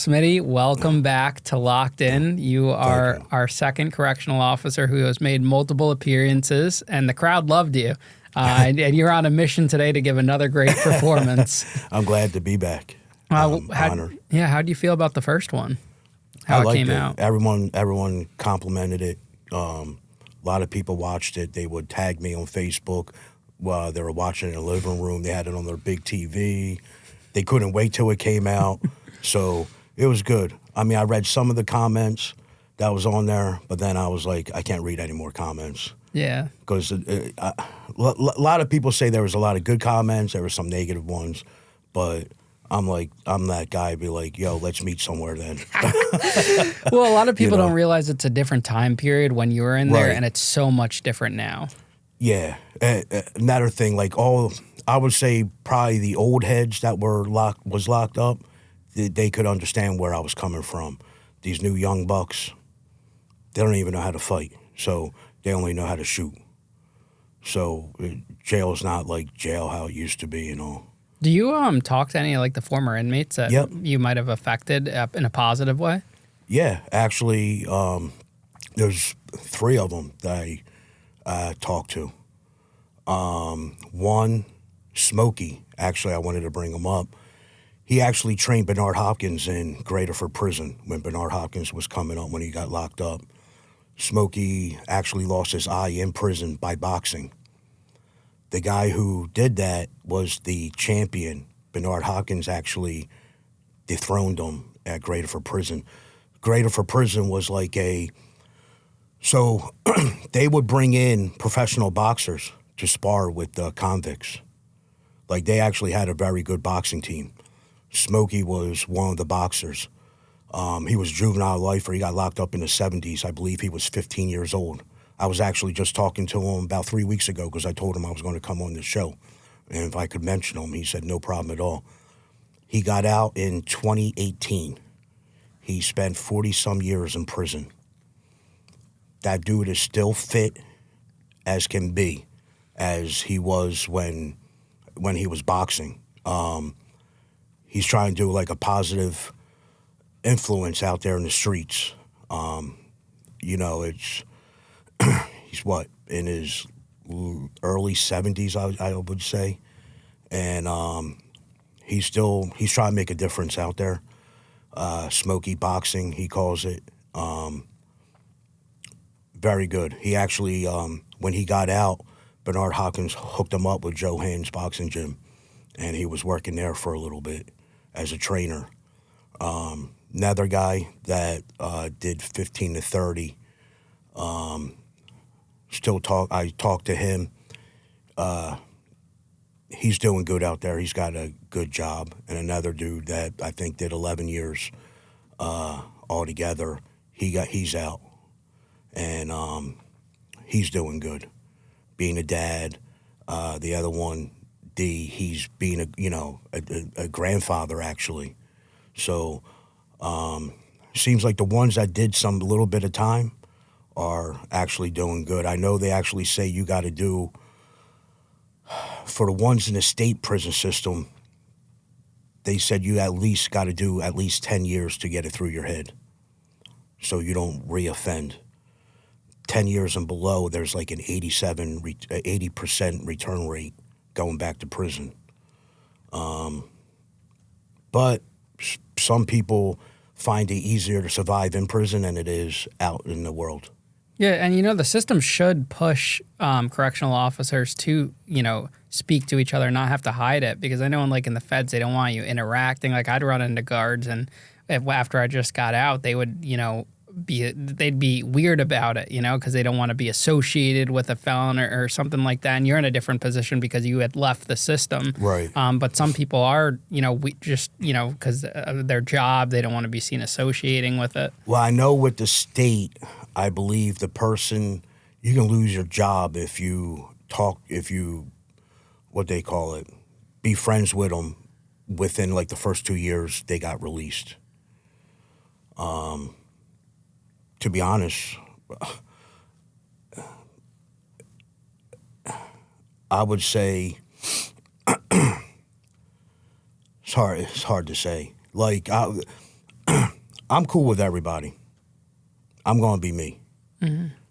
Smitty, welcome back to Locked In. You are our second correctional officer who has made multiple appearances, and the crowd loved you. And you're on a mission today to give another great performance. I'm glad to be back. Honored. Yeah, how do you feel about the first one? How it came out? Everyone complimented it. A lot of people watched it. They would tag me on Facebook while they were watching it in the living room. They had it on their big TV. They couldn't wait till it came out. So it was good. I mean, I read some of the comments that was on there, but then I was like, I can't read any more comments. Yeah. Because a lot of people say there was a lot of good comments. There were some negative ones. But I'm that guy, be like, yo, let's meet somewhere then. Well, a lot of people don't realize it's a different time period when you were in there, Right. and it's so much different now. Yeah. Another thing, I would say probably the old heads that was locked up, they could understand where I was coming from. These new young bucks, they don't even know how to fight. So they only know how to shoot. So jail's not like jail how it used to be, Do you talk to any of the former inmates that Yep. you might have affected in a positive way? Yeah, actually, there's 3 of them that I talked to. One, Smokey, actually I wanted to bring him up. He actually trained Bernard Hopkins in Graterford Prison when Bernard Hopkins was coming up when he got locked up. Smokey actually lost his eye in prison by boxing. The guy who did that was the champion. Bernard Hopkins actually dethroned him at Graterford Prison. Graterford Prison was so they would bring in professional boxers to spar with the convicts. They actually had a very good boxing team. Smokey was one of the boxers. He was juvenile lifer. He got locked up in the 70s. I believe he was 15 years old. I was actually just talking to him about 3 weeks ago because I told him I was going to come on the show. And if I could mention him, he said no problem at all. He got out in 2018. He spent 40-some years in prison. That dude is still fit as can be, as he was when he was boxing. He's trying to do a positive influence out there in the streets. He's in his early 70s, I would say. And he's trying to make a difference out there. Smoky boxing, he calls it. Very good. He actually, when he got out, Bernard Hopkins hooked him up with Joe Hand's boxing gym. And he was working there for a little bit as a trainer. Another guy that did 15 to 30. I talked to him. He's doing good out there. He's got a good job. And another dude that I think did 11 years altogether. He's out, and he's doing good, being a dad. The other one, D, he's being a grandfather actually. So seems like the ones that did some little bit of time are actually doing good. I know they actually say you got to do, for the ones in the state prison system, they said you at least got to do at least 10 years to get it through your head so you don't reoffend. 10 years and below, there's an 80% return rate going back to prison. But some people find it easier to survive in prison than it is out in the world. Yeah, and the system should push correctional officers to, speak to each other and not have to hide it, because I know in the feds they don't want you interacting. I'd run into guards, and after I just got out, they would, they'd be weird about it, because they don't want to be associated with a felon or something like that. And you're in a different position because you had left the system. Right. But some people are, because of their job, they don't want to be seen associating with it. Well, I know with the state, I believe you can lose your job if you what they call it, be friends with them within the first 2 years they got released. To be honest, I would say it's hard to say. I'm cool with everybody. I'm going to be me.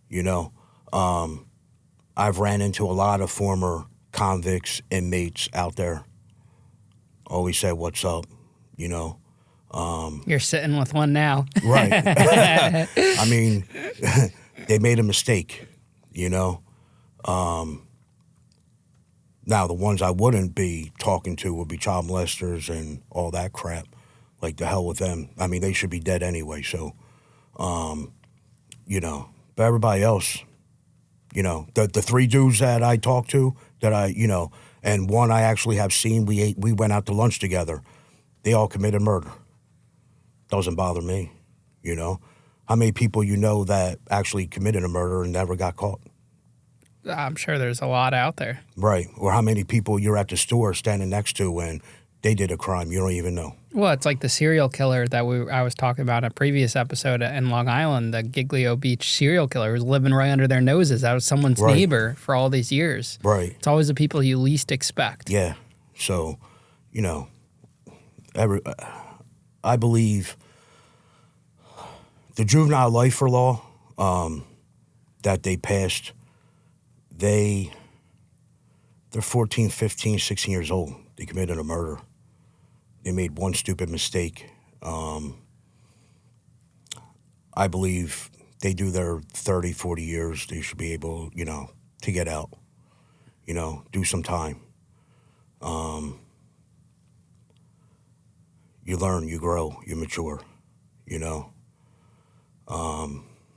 You know, I've ran into a lot of former convicts, inmates out there. Always say, what's up, you know. You're sitting with one now. Right. I mean, they made a mistake, you know. Now, the ones I wouldn't be talking to would be child molesters and all that crap. Like, the hell with them. I mean, they should be dead anyway, so, you know. But everybody else, you know, the three dudes that I talked to, you know, and one I actually have seen, we went out to lunch together. They all committed murder. Doesn't bother me, you know. How many people you know that actually committed a murder and never got caught? I'm sure there's a lot out there. Right. Or how many people you're at the store standing next to and they did a crime you don't even know. Well, it's like the serial killer that I was talking about in a previous episode in Long Island, the Giglio Beach serial killer who's living right under their noses. That was someone's neighbor for all these years. Right. It's always the people you least expect. Yeah. So, you know, I believe the juvenile lifer law that they passed, they're 14, 15, 16 years old. They committed a murder. They made one stupid mistake. I believe they do their 30, 40 years. They should be able, you know, to get out, you know, do some time. You learn, you grow, you mature, you know.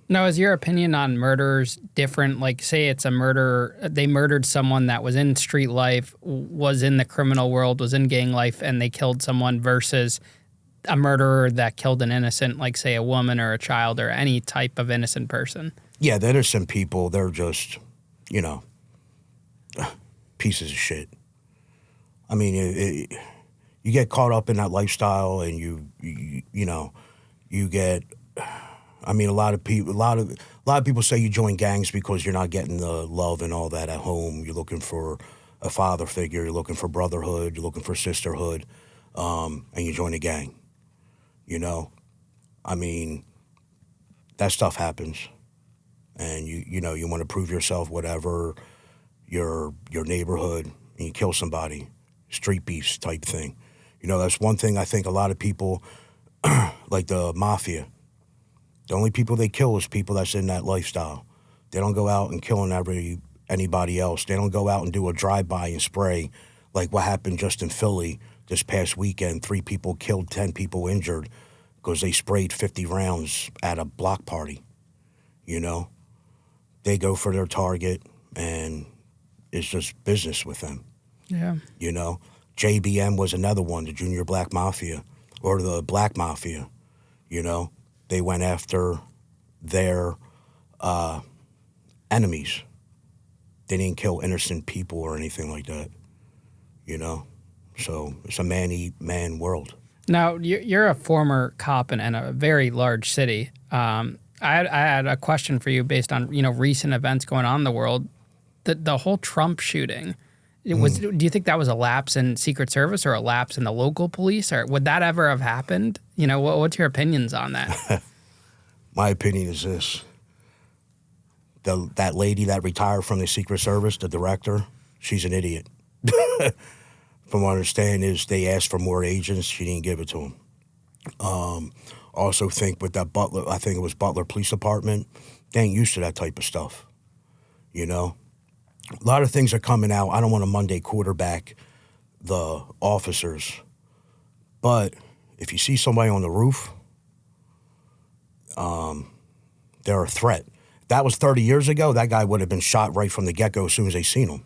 Now, is your opinion on murderers different? Like, say it's a murder, they murdered someone that was in street life, was in the criminal world, was in gang life, and they killed someone versus a murderer that killed an innocent, like, say, a woman or a child or any type of innocent person? Yeah, the innocent people, they're just, you know, pieces of shit. I mean, you get caught up in that lifestyle and you know, you get... I mean, a lot of people say you join gangs because you're not getting the love and all that at home. You're looking for a father figure. You're looking for brotherhood. You're looking for sisterhood, and you join a gang. You know, I mean, that stuff happens, and you know you want to prove yourself, whatever your neighborhood, and you kill somebody, street beefs type thing. You know, that's one thing I think a lot of people, like the mafia. The only people they kill is people that's in that lifestyle. They don't go out and killing anybody else. They don't go out and do a drive-by and spray like what happened just in Philly this past weekend. 3 people killed, 10 people injured because they sprayed 50 rounds at a block party, you know? They go for their target, and it's just business with them. Yeah. You know? JBM was another one, the Junior Black Mafia, or the Black Mafia, you know? They went after their enemies. They didn't kill innocent people or anything like that, you know? So it's a man-eat-man world. Now, you're a former cop in a very large city. I had a question for you based on, you know, recent events going on in the world. The whole Trump shooting, do you think that was a lapse in Secret Service or a lapse in the local police? Or would that ever have happened? You know, what's your opinions on that? My opinion is this. That lady that retired from the Secret Service, the director, she's an idiot. From what I understand is they asked for more agents. She didn't give it to them. Also think with that Butler, I think it was Butler Police Department, they ain't used to that type of stuff, you know? A lot of things are coming out. I don't want to Monday quarterback the officers, but if you see somebody on the roof, they're a threat. That was 30 years ago. That guy would have been shot right from the get-go as soon as they seen him.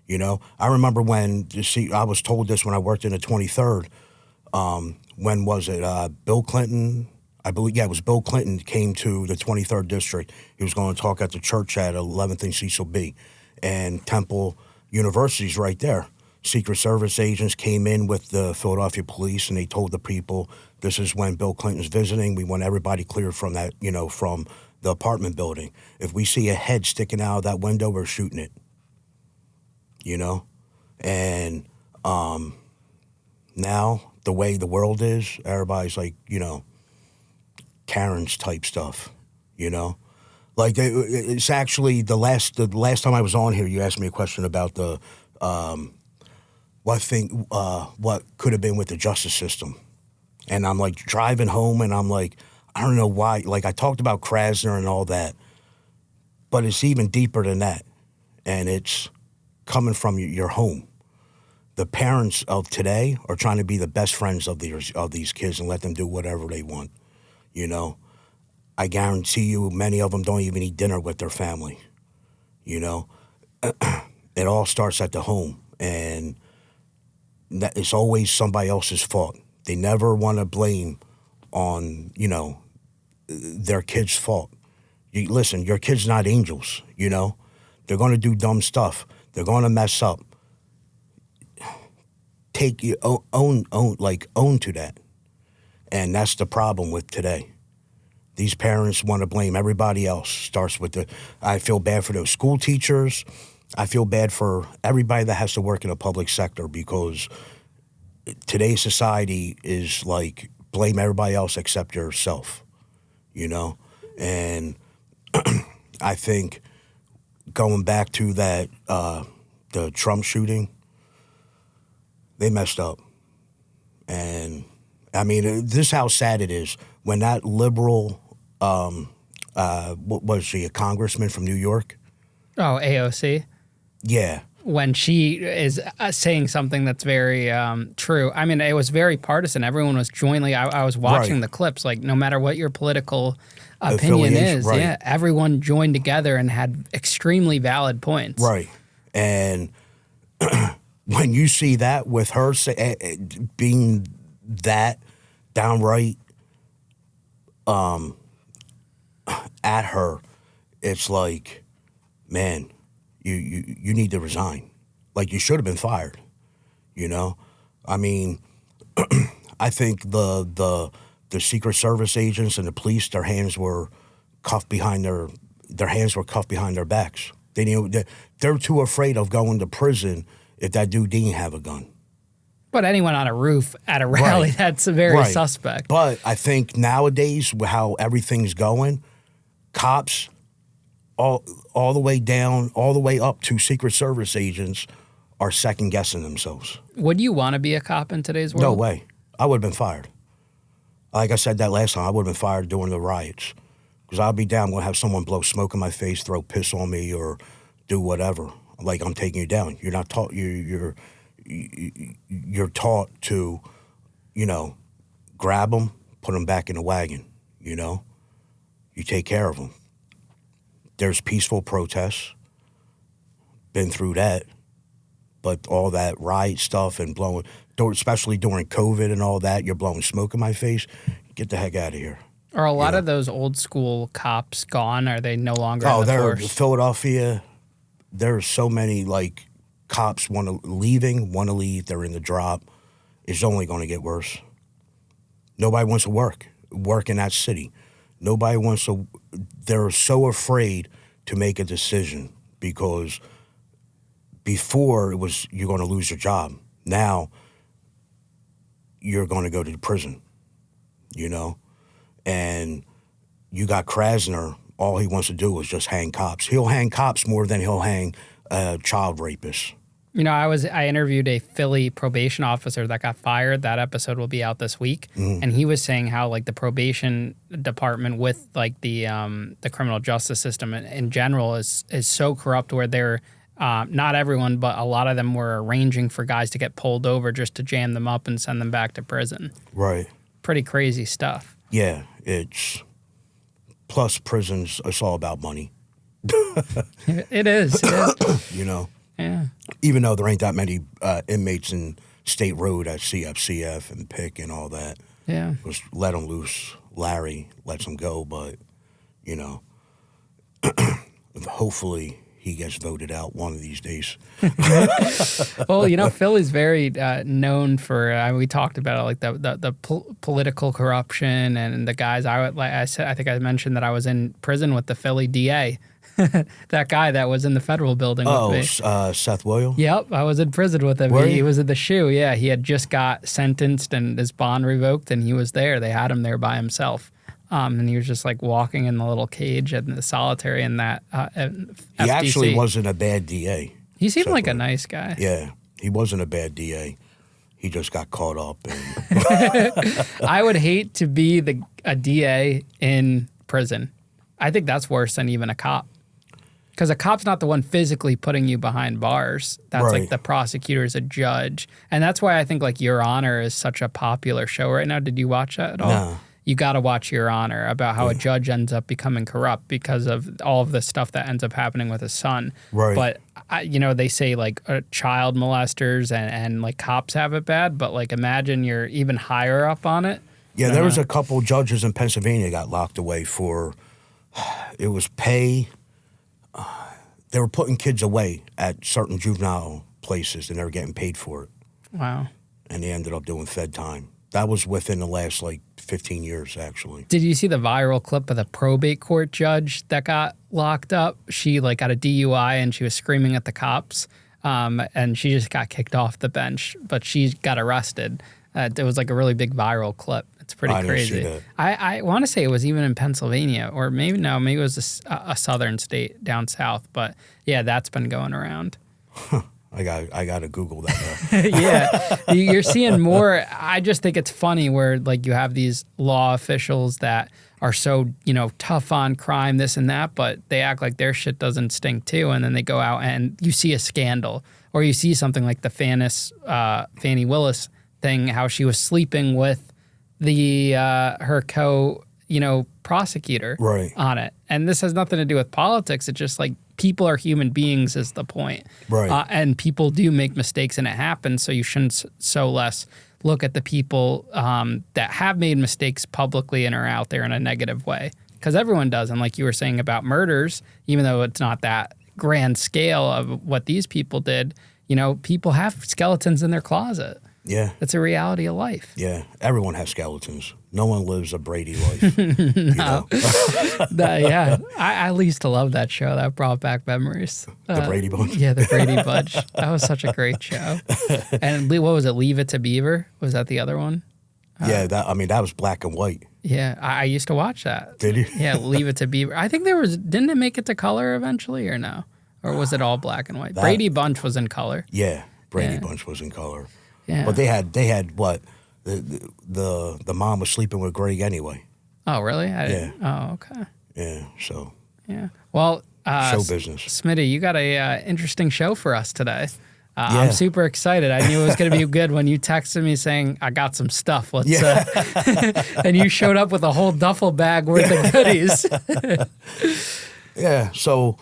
You know, I remember when, I was told this when I worked in the 23rd. When was it? Bill Clinton, I believe, yeah, it was Bill Clinton came to the 23rd District. He was going to talk at the church at 11th and Cecil B. And Temple University's right there. Secret Service agents came in with the Philadelphia police and they told the people, this is when Bill Clinton's visiting. We want everybody cleared from that, you know, from the apartment building. If we see a head sticking out of that window, we're shooting it. You know? And now, the way the world is, everybody's like, you know, Karen's type stuff, you know? Like, it's actually the last time I was on here, you asked me a question about the, what could have been with the justice system. And I'm like driving home and I'm like, I don't know why. Like, I talked about Krasner and all that, but it's even deeper than that. And it's coming from your home. The parents of today are trying to be the best friends of these kids and let them do whatever they want, you know? I guarantee you many of them don't even eat dinner with their family, you know? It all starts at the home, and it's always somebody else's fault. They never want to blame on, you know, their kid's fault. Listen, your kid's not angels, you know? They're going to do dumb stuff. They're going to mess up. Own to that. And that's the problem with today. These parents want to blame everybody else. Starts with I feel bad for those school teachers. I feel bad for everybody that has to work in the public sector, because today's society is like blame everybody else except yourself, you know? And I think going back to that, the Trump shooting, they messed up. And I mean, this is how sad it is. When that liberal, what was she, a congressman from New York? Oh, AOC? Yeah. When she is saying something that's very true. I mean, it was very partisan. Everyone was jointly, I was watching the clips, like no matter what your political opinion is, yeah, everyone joined together and had extremely valid points. Right. And when you see that with her being that downright at her, it's like, man, you need to resign. Like, you should have been fired, you know? I mean, I think the Secret Service agents and the police, their hands were cuffed behind their backs. They knew they're too afraid of going to prison if that dude didn't have a gun. But anyone on a roof at a rally, that's very suspect. But I think nowadays, how everything's going, cops, all the way down, all the way up to Secret Service agents, are second guessing themselves. Would you want to be a cop in today's world? No way. I would have been fired. Like I said that last time, I would have been fired during the riots. Because I'll be down, I'm going to have someone blow smoke in my face, throw piss on me, or do whatever. Like, I'm taking you down. You're not taught, you're taught to, you know, grab them, put them back in the wagon, you know? You take care of them. There's peaceful protests. Been through that. But all that riot stuff and blowing, especially during COVID and all that, you're blowing smoke in my face. Get the heck out of here. Are a lot of those old school cops gone? Are they no longer in the they're force? Philadelphia. There's so many, like, cops want to leave, they're in the drop. It's only going to get worse. Nobody wants to work in that city. Nobody wants to, they're so afraid to make a decision, because before it was you're going to lose your job. Now you're going to go to prison, you know? And you got Krasner, all he wants to do is just hang cops. He'll hang cops more than he'll hang child rapists. You know, I interviewed a Philly probation officer that got fired. That episode will be out this week. And he was saying how, like, the probation department with, like, the criminal justice system in general is so corrupt, where they're, not everyone, but a lot of them were arranging for guys to get pulled over just to jam them up and send them back to prison. Right. Pretty crazy stuff. Yeah, it's, plus prisons, it's all about money. It is. You know? Yeah. Even though there ain't that many inmates in State Road at CF and Pick and all that. Yeah. Just let them loose. Larry lets them go, but, you know, hopefully he gets voted out one of these days. Well, you know, Philly's very known for. We talked about it, like the political corruption and the guys. I think I mentioned that I was in prison with the Philly DA. That guy that was in the federal building with me. Seth Williams? Yep, I was in prison with him. He was at the shoe. Yeah, he had just got sentenced and his bond revoked, and he was there. They had him there by himself. And he was just like walking in the little cage in the solitary in that FTC. He actually wasn't a bad DA. He seemed like a nice guy. Yeah, he wasn't a bad DA. He just got caught up. I would hate to be a DA in prison. I think that's worse than even a cop. Because a cop's not the one physically putting you behind bars. That's like the prosecutor's a judge. And that's why I think like Your Honor is such a popular show right now. Did you watch that at all? No. You got to watch Your Honor about how a judge ends up becoming corrupt because of all of the stuff that ends up happening with his son. Right. But, they say like child molesters and like cops have it bad. But like imagine you're even higher up on it. Yeah, there was a couple judges in Pennsylvania got locked away for, it was pay. They were putting kids away at certain juvenile places and they were getting paid for it. Wow. And they ended up doing Fed time. That was within the last, 15 years, actually. Did you see the viral clip of the probate court judge that got locked up? She, got a DUI and she was screaming at the cops, and she just got kicked off the bench, but she got arrested. It was, a really big viral clip. It's pretty crazy. Didn't see that. I want to say it was even in Pennsylvania, or maybe it was a southern state down south. But, yeah, that's been going around. I got to Google that now. Yeah, you're seeing more. I just think it's funny where you have these law officials that are so tough on crime, this and that, but they act like their shit doesn't stink too, and then they go out and you see a scandal or you see something like the Fannie Willis thing, how she was sleeping with the her prosecutor on it, and this has nothing to do with politics. It's just people are human beings is the point. Right. And people do make mistakes and it happens, so you shouldn't so less look at the people that have made mistakes publicly and are out there in a negative way. Because everyone does. And like you were saying about murders, even though it's not that grand scale of what these people did, people have skeletons in their closet. Yeah. It's a reality of life. Yeah. Everyone has skeletons. No one lives a Brady life. No. Yeah. I used to love that show. That brought back memories. The Brady Bunch? Yeah, the Brady Bunch. That was such a great show. And what was it, Leave It to Beaver? Was that the other one? Yeah, that was black and white. Yeah, I used to watch that. Did you? Yeah, Leave It to Beaver. I think didn't it make it to color eventually or no? Or was it all black and white? Brady Bunch was in color. Yeah, Brady Bunch was in color. Yeah. But they had what? The mom was sleeping with Greg anyway. Oh, really? Yeah. Oh, okay. Yeah, so. Yeah. Well, show business. Smitty, you got a interesting show for us today. I'm super excited. I knew it was going to be good when you texted me saying, I got some stuff. Let's and you showed up with a whole duffel bag worth of goodies. Yeah, so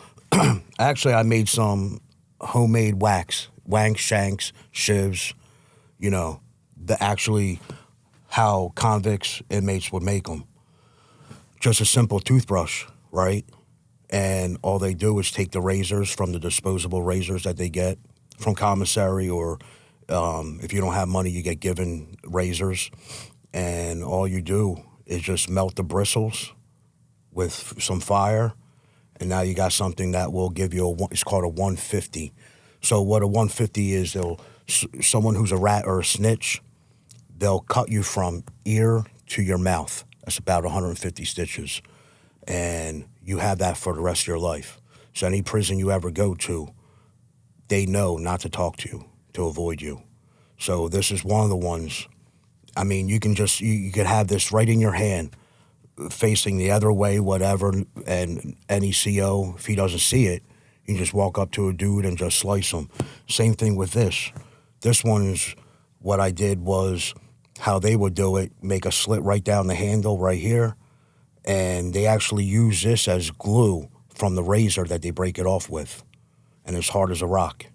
actually I made some homemade wax, Shanks, shivs, how convicts, inmates would make them. Just a simple toothbrush, right? And all they do is take the razors from the disposable razors that they get from commissary, or if you don't have money, you get given razors. And all you do is just melt the bristles with some fire, and now you got something that will give you it's called a 150. So what a 150 is, someone who's a rat or a snitch, they'll cut you from ear to your mouth. That's about 150 stitches. And you have that for the rest of your life. So any prison you ever go to, they know not to talk to you, to avoid you. So this is one of the ones. I mean, you can you could have this right in your hand, facing the other way, whatever, and any CO, if he doesn't see it, you can just walk up to a dude and just slice him. Same thing with this. This one's, what I did was how they would do it, make a slit right down the handle right here, and they actually use this as glue from the razor that they break it off with, and it's hard as a rock.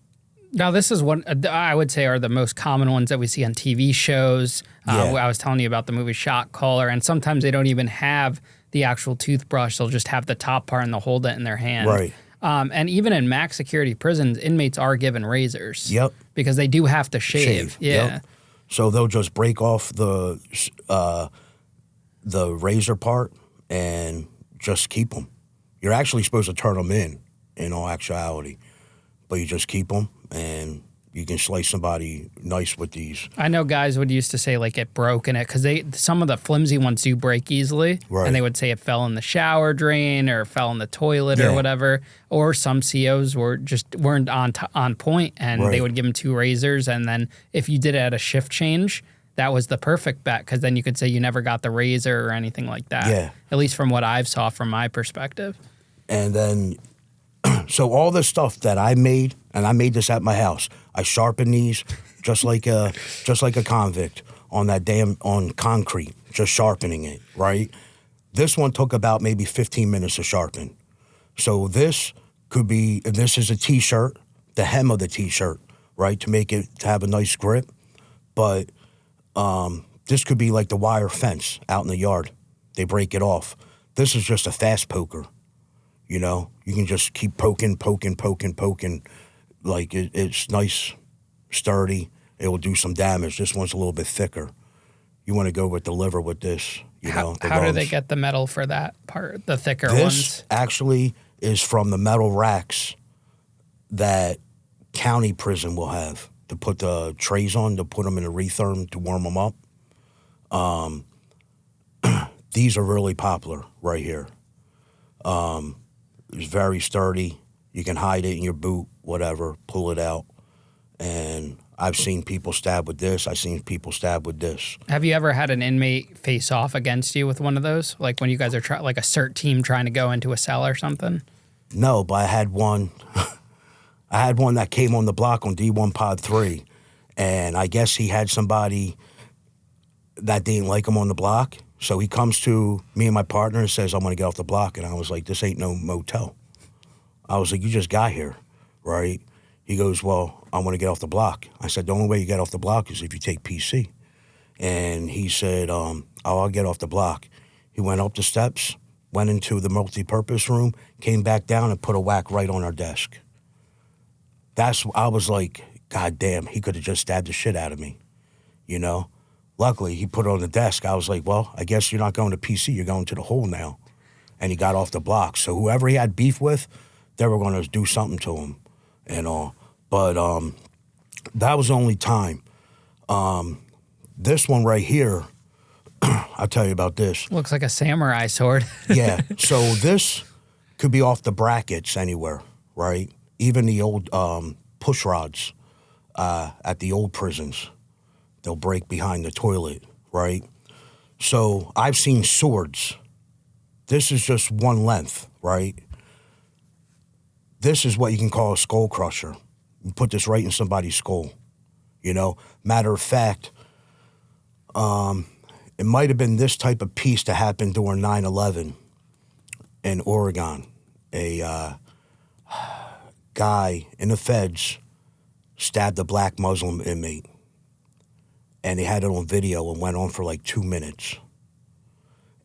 Now, this is one I would say are the most common ones that we see on TV shows. I was telling you about the movie Shot Caller, and sometimes they don't even have the actual toothbrush. They'll just have the top part and they'll hold it in their hand. Right. And even in max security prisons, inmates are given razors. Yep. Because they do have to shave. Yeah. Yep. So they'll just break off the razor part and just keep them. You're actually supposed to turn them in all actuality. But you just keep them, and you can slice somebody nice with these. I know guys would used to say like it broke in it because some of the flimsy ones do break easily, Right. and they would say it fell in the shower drain or fell in the toilet or Yeah. whatever. Or some COs weren't on point, and Right. they would give them 2 razors, and then if you did it at a shift change, that was the perfect bet because then you could say you never got the razor or anything like that. Yeah. At least from what I've saw from my perspective. And then, so all the stuff that I made, and I made this at my house. I sharpened these just like a convict on concrete, just sharpening it, right? This one took about maybe 15 minutes to sharpen. So this is a T-shirt, the hem of the T-shirt, right, to have a nice grip. But this could be like the wire fence out in the yard. They break it off. This is just a fast poker. You know, you can just keep poking. Like it's nice, sturdy. It will do some damage. This one's a little bit thicker. You want to go with the liver with this. How do they get the metal for that part, the thicker This ones? actually is from the metal racks that county prison will have to put the trays on, to put them in a retherm to warm them up. These are really popular right here. It's very sturdy. You can hide it in your boot, whatever, pull it out. And I've seen people stab with this. I've seen people stab with this. Have you ever had an inmate face off against you with one of those? Like when you guys are like a CERT team trying to go into a cell or something? No, but I had one. I had one that came on the block on D1 Pod 3. And I guess he had somebody that didn't like him on the block. So he comes to me and my partner and says, I'm going to get off the block. And I was like, this ain't no motel. I was like, you just got here, right? He goes, well, I want to get off the block. I said, the only way you get off the block is if you take PC. And he said, I'll get off the block. He went up the steps, went into the multi-purpose room, came back down and put a whack right on our desk. I was like, God damn, he could have just stabbed the shit out of me, you know? Luckily, he put it on the desk. I was like, well, I guess you're not going to PC, you're going to the hole now. And he got off the block. So whoever he had beef with, they were going to do something to him and all. But that was the only time. This one right here, I'll tell you about this. Looks like a samurai sword. Yeah, so this could be off the brackets anywhere, right? Even the old push rods at the old prisons. They'll break behind the toilet, right? So I've seen swords. This is just one length, right? This is what you can call a skull crusher. You put this right in somebody's skull, you know? Matter of fact, it might have been this type of piece that happened during 9/11 in Oregon. A guy in the feds stabbed a black Muslim inmate. And they had it on video and went on for like 2 minutes.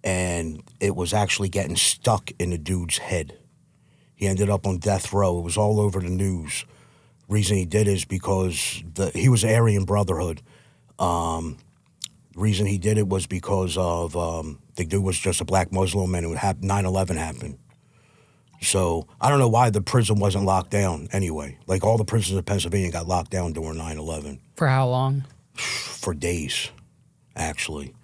And it was actually getting stuck in the dude's head. He ended up on death row. It was all over the news. Reason he did is because he was Aryan Brotherhood. Reason he did it was because of the dude was just a black Muslim and 9/11 happened. So I don't know why the prison wasn't locked down anyway. Like all the prisons in Pennsylvania got locked down during 9/11. For how long? For days, actually.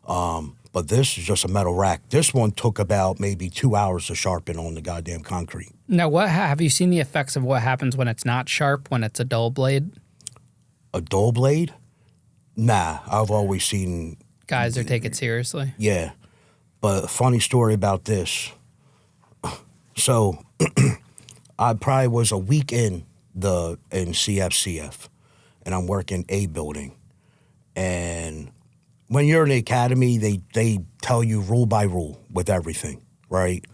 But this is just a metal rack. This one took about maybe 2 hours to sharpen on the goddamn concrete. Now, have you seen the effects of what happens when it's not sharp, when it's a dull blade? A dull blade? Nah, I've always seen... Guys are take it seriously. Yeah. But a funny story about this. So, I probably was a week in CFCF, and I'm working A building. And when you're in the academy, they tell you rule by rule with everything, right?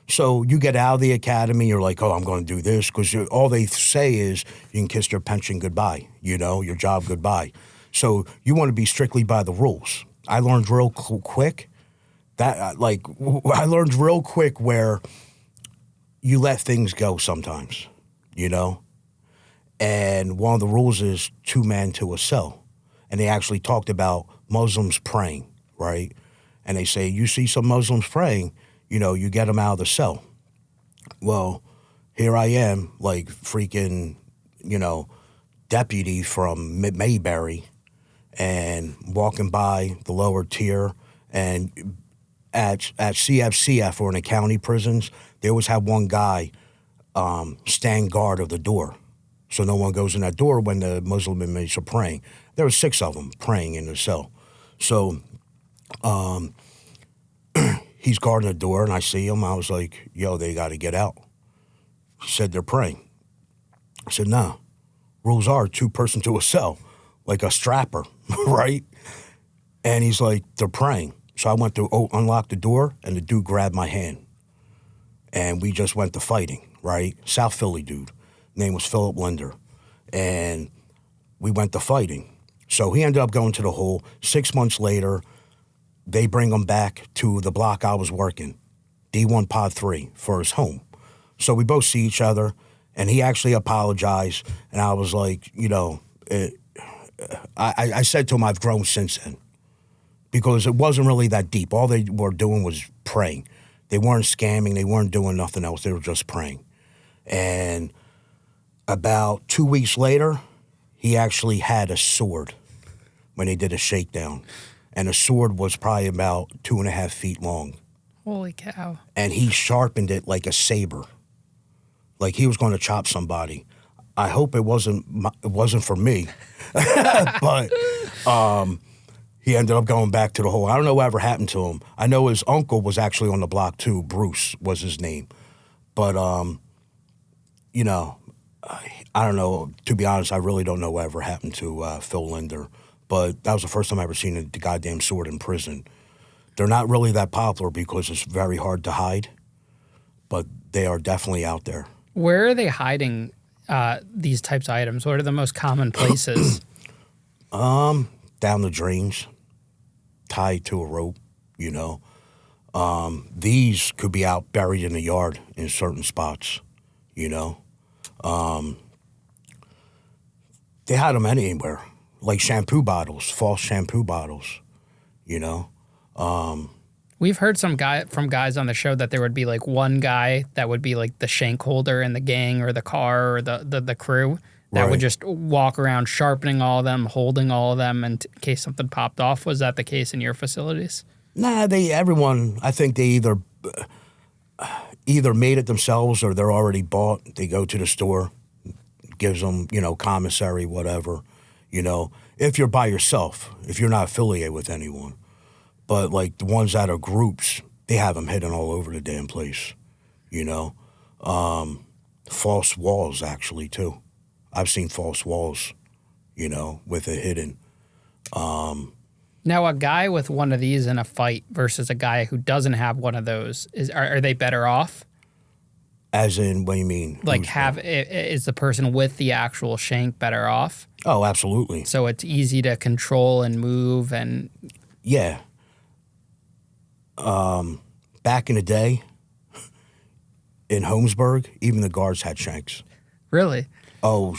So you get out of the academy, you're like, oh, I'm going to do this, because all they say is you can kiss your pension goodbye, you know, your job goodbye. So you want to be strictly by the rules. I learned real quick where you let things go sometimes, you know? And one of the rules is 2 men to a cell. And they actually talked about Muslims praying, right? And they say, you see some Muslims praying, you know, you get them out of the cell. Well, here I am, like freaking, you know, deputy from Mayberry, and walking by the lower tier, and at CFCF or in the county prisons, they always have one guy stand guard of the door, so no one goes in that door when the Muslim inmates are praying. There were 6 of them praying in the cell, so he's guarding the door, and I see him. I was like, "Yo, they got to get out." He said they're praying. I said, "Nah, rules are 2-person to a cell, like a strapper, right?" And he's like, "They're praying." So I went to unlock the door, and the dude grabbed my hand. And we just went to fighting, right? South Philly dude. Name was Philip Linder. And we went to fighting. So he ended up going to the hole. 6 months later, they bring him back to the block I was working, D1 Pod 3, for his home. So we both see each other, and he actually apologized. And I was like, you know, I said to him, I've grown since then. Because it wasn't really that deep. All they were doing was praying. They weren't scamming. They weren't doing nothing else. They were just praying. And about 2 weeks later, he actually had a sword when they did a shakedown. And the sword was probably about 2.5 feet long. Holy cow. And he sharpened it like a saber. Like he was going to chop somebody. I hope it wasn't for me. But he ended up going back to the hole. I don't know what ever happened to him. I know his uncle was actually on the block too. Bruce was his name. But, you know, I don't know. To be honest, I really don't know what ever happened to Phil Linder. But that was the first time I ever seen the goddamn sword in prison. They're not really that popular because it's very hard to hide. But they are definitely out there. Where are they hiding these types of items? What are the most common places? Down the drains. Tied to a rope, you know. These could be out buried in the yard in certain spots, you know. They had them anywhere, like shampoo bottles, false shampoo bottles, you know. We've heard from guys on the show that there would be like one guy that would be like the shank holder in the gang or the car or the crew that would just walk around sharpening all of them, holding all of them in case something popped off. Was that the case in your facilities? Nah, everyone, I think they either made it themselves or they're already bought. They go to the store, gives them, you know, commissary, whatever, you know, if you're by yourself, if you're not affiliated with anyone. But like the ones that are groups, they have them hidden all over the damn place, you know. False walls, actually, too. I've seen false walls, you know, with it hidden. Now, a guy with one of these in a fight versus a guy who doesn't have one of those, are they better off? As in, what do you mean? Like, is the person with the actual shank better off? Oh, absolutely. So it's easy to control and move and... Yeah. Back in the day, in Holmesburg, even the guards had shanks. Really? Oh,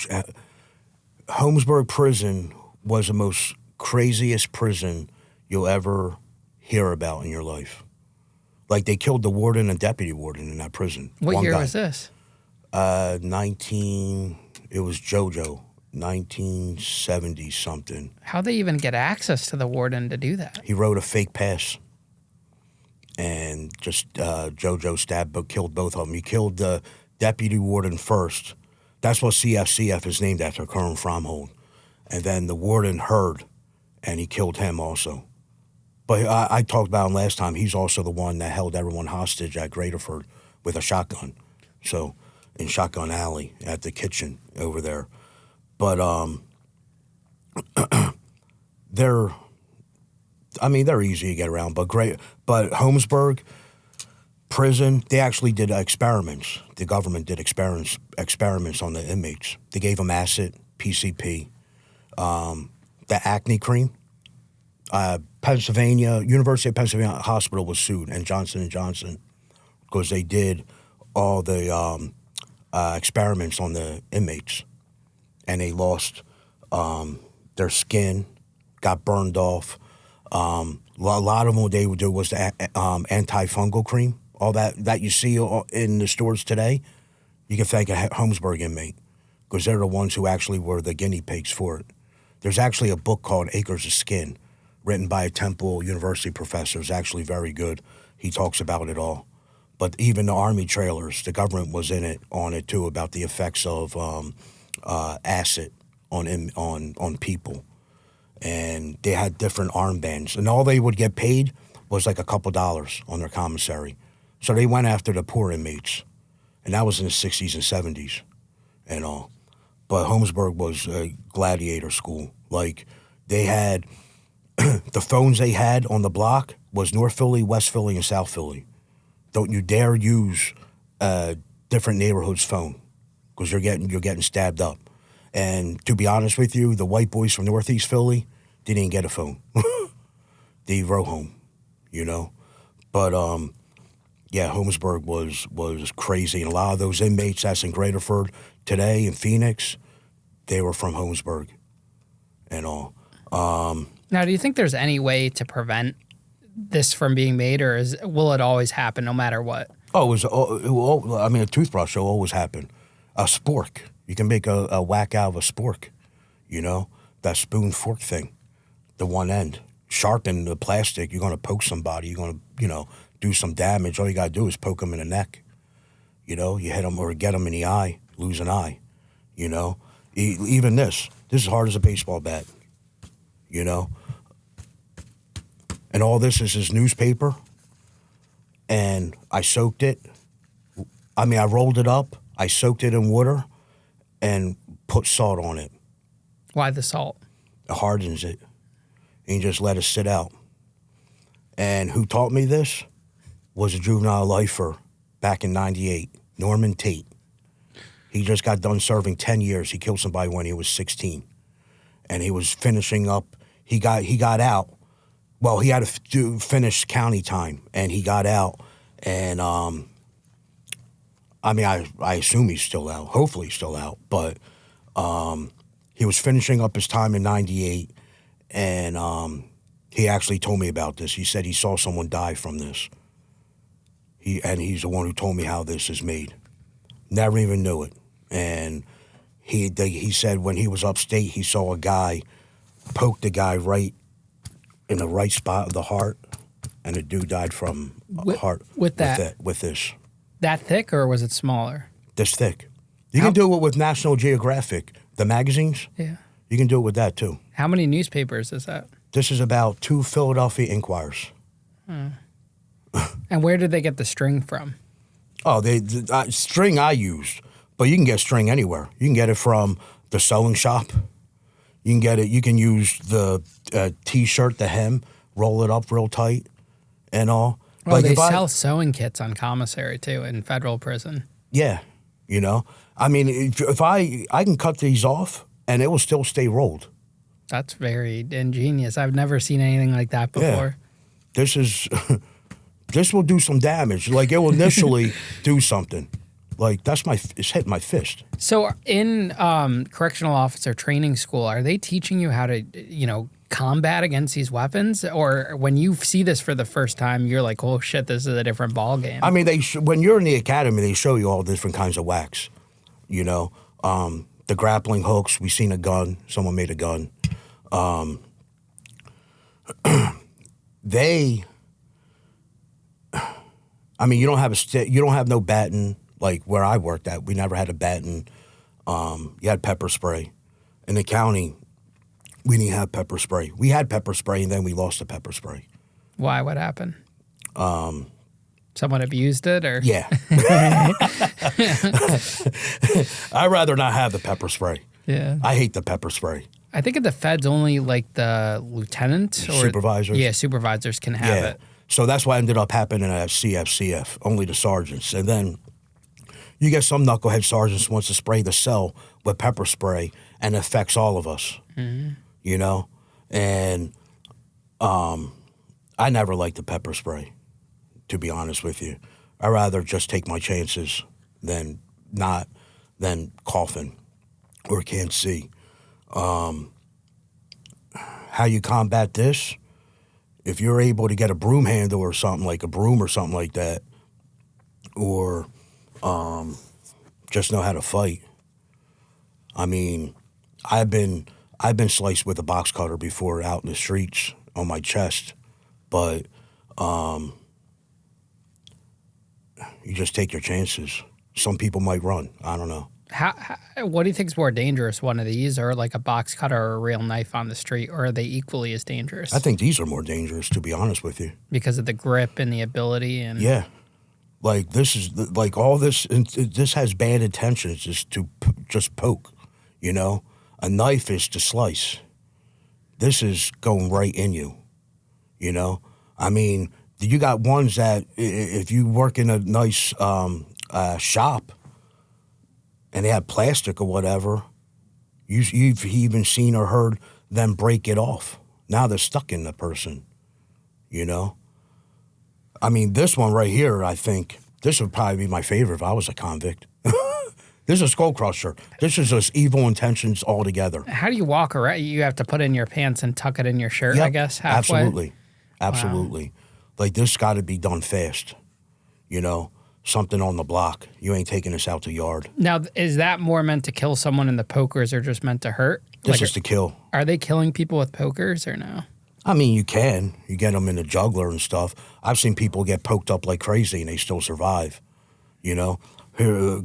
Holmesburg prison was the most craziest prison you'll ever hear about in your life. Like, they killed the warden and deputy warden in that prison. What year was this? It was JoJo, 1970-something. How'd they even get access to the warden to do that? He wrote a fake pass. And just JoJo killed both of them. He killed the deputy warden first. That's what CFCF is named after, Colonel Fromhold. And then the warden heard, and he killed him also. But I talked about him last time. He's also the one that held everyone hostage at Graterford with a shotgun. So, in Shotgun Alley at the kitchen over there. But they're easy to get around, but great. But Holmesburg prison, they actually did experiments. The government did experiments on the inmates. They gave them acid, PCP, the acne cream. University of Pennsylvania Hospital was sued, and Johnson & Johnson, because they did all the experiments on the inmates, and they lost their skin, got burned off. A lot of them, what they would do was the antifungal cream all that you see in the stores today, you can thank a Holmesburg inmate, because they're the ones who actually were the guinea pigs for it. There's actually a book called Acres of Skin, written by a Temple University professor. It's actually very good. He talks about it all. But even the Army trailers, the government was on it too, about the effects of acid on people. And they had different armbands. And all they would get paid was like a couple dollars on their commissary. So they went after the poor inmates. And that was in the 60s and 70s and all. But Holmesburg was a gladiator school. Like, they had, the phones they had on the block was North Philly, West Philly, and South Philly. Don't you dare use a different neighborhood's phone, because you're getting stabbed up. And to be honest with you, the white boys from Northeast Philly didn't get a phone. They wrote home, you know. But yeah, Holmesburg was crazy, and a lot of those inmates that's in Graterford today in Phoenix, they were from Holmesburg and all. Now, do you think there's any way to prevent this from being made, or will it always happen no matter what? Oh, a toothbrush will always happen. A spork. You can make a whack out of a spork, you know, that spoon fork thing, the one end. Sharpen the plastic, you're going to poke somebody, you're going to, you know, do some damage. All you got to do is poke them in the neck. You know, you hit them or get them in the eye, lose an eye, you know. Even this is hard as a baseball bat, you know. And all this is his newspaper, and I soaked it. I rolled it up, I soaked it in water, and put salt on it. Why the salt? It hardens it. And just let it sit out. And who taught me this was a juvenile lifer back in 98, Norman Tate. He just got done serving 10 years. He killed somebody when he was 16. And he was finishing up. He got out. Well, he had to finish county time, and he got out. And I assume he's still out. Hopefully he's still out. But he was finishing up his time in 98, and he actually told me about this. He said he saw someone die from this. He's the one who told me how this is made. Never even knew it. And he said when he was upstate, he saw a guy poke the guy right in the right spot of the heart, and the dude died from heart with this. That thick, or was it smaller? This thick. You can do it with National Geographic, the magazines. Yeah. You can do it with that too. How many newspapers is that? This is about 2 Philadelphia Inquirers. And where did they get the string from? Oh, the string I used, but you can get string anywhere. You can get it from the sewing shop. You can get it. You can use the T-shirt, the hem, roll it up real tight, and all. Oh, like they sell sewing kits on commissary too in federal prison. Yeah, you know. I mean, if I can cut these off and it will still stay rolled. That's very ingenious. I've never seen anything like that before. Yeah. This will do some damage. Like, it will initially do something. Like, it's hitting my fist. So in correctional officer training school, are they teaching you how to, combat against these weapons? Or when you see this for the first time, you're like, oh shit, this is a different ball game? I mean, when you're in the academy, they show you all different kinds of whacks. You know, the grappling hooks. We seen a gun. Someone made a gun. You don't have you don't have no baton like where I worked at. We never had a baton. You had pepper spray. In the county, we didn't have pepper spray. We had pepper spray, and then we lost the pepper spray. Why? What happened? Someone abused it, or? Yeah. I'd rather not have the pepper spray. Yeah. I hate the pepper spray. I think at the feds, only like the lieutenant or supervisors. Yeah, supervisors can have it. So that's what ended up happening at CF, only the sergeants. And then you get some knucklehead sergeants wants to spray the cell with pepper spray, and it affects all of us, you know? And I never liked the pepper spray, to be honest with you. I'd rather just take my chances than coughing or can't see. How you combat this? If you're able to get a broom handle or something, like a broom or something like that, or just know how to fight. I mean, I've been sliced with a box cutter before out in the streets on my chest, but you just take your chances. Some people might run. I don't know. What do you think is more dangerous, one of these or like a box cutter or a real knife on the street, or are they equally as dangerous? I think these are more dangerous, to be honest with you. Because of the grip and the ability and... Yeah. Like, this is, like, all this, this has bad intentions, just to just poke, you know? A knife is to slice. This is going right in you, you know? I mean, you got ones that, if you work in a nice shop, and they have plastic or whatever, you've even seen or heard them break it off. Now they're stuck in the person, you know? I mean, this one right here, I think, this would probably be my favorite if I was a convict. This is a skull crusher. This is just evil intentions altogether. How do you walk around? You have to put it in your pants and tuck it in your shirt, Yep, I guess, halfway? Absolutely. Wow. Like, this got to be done fast, you know? Something on the block. You ain't taking this out the yard. Now, is that more meant to kill someone and the pokers are just meant to hurt? This is to kill. Are they killing people with pokers or no? I mean, you can. You get them in the jugular and stuff. I've seen people get poked up like crazy and they still survive, you know? Here,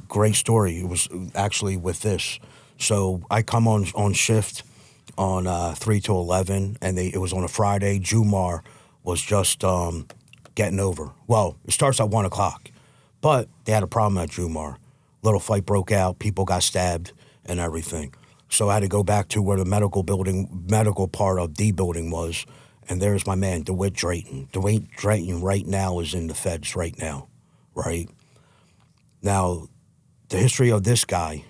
great story. It was actually with this. So I come on shift on 3 to 11, and it was on a Friday. Jumar was just... getting over. Well, it starts at 1 o'clock, but they had a problem at Jumar. Little fight broke out. People got stabbed and everything. So I had to go back to where the medical part of the building was, and there's my man, DeWitt Drayton. DeWitt Drayton right now is in the feds right now, right? Now, the history of this guy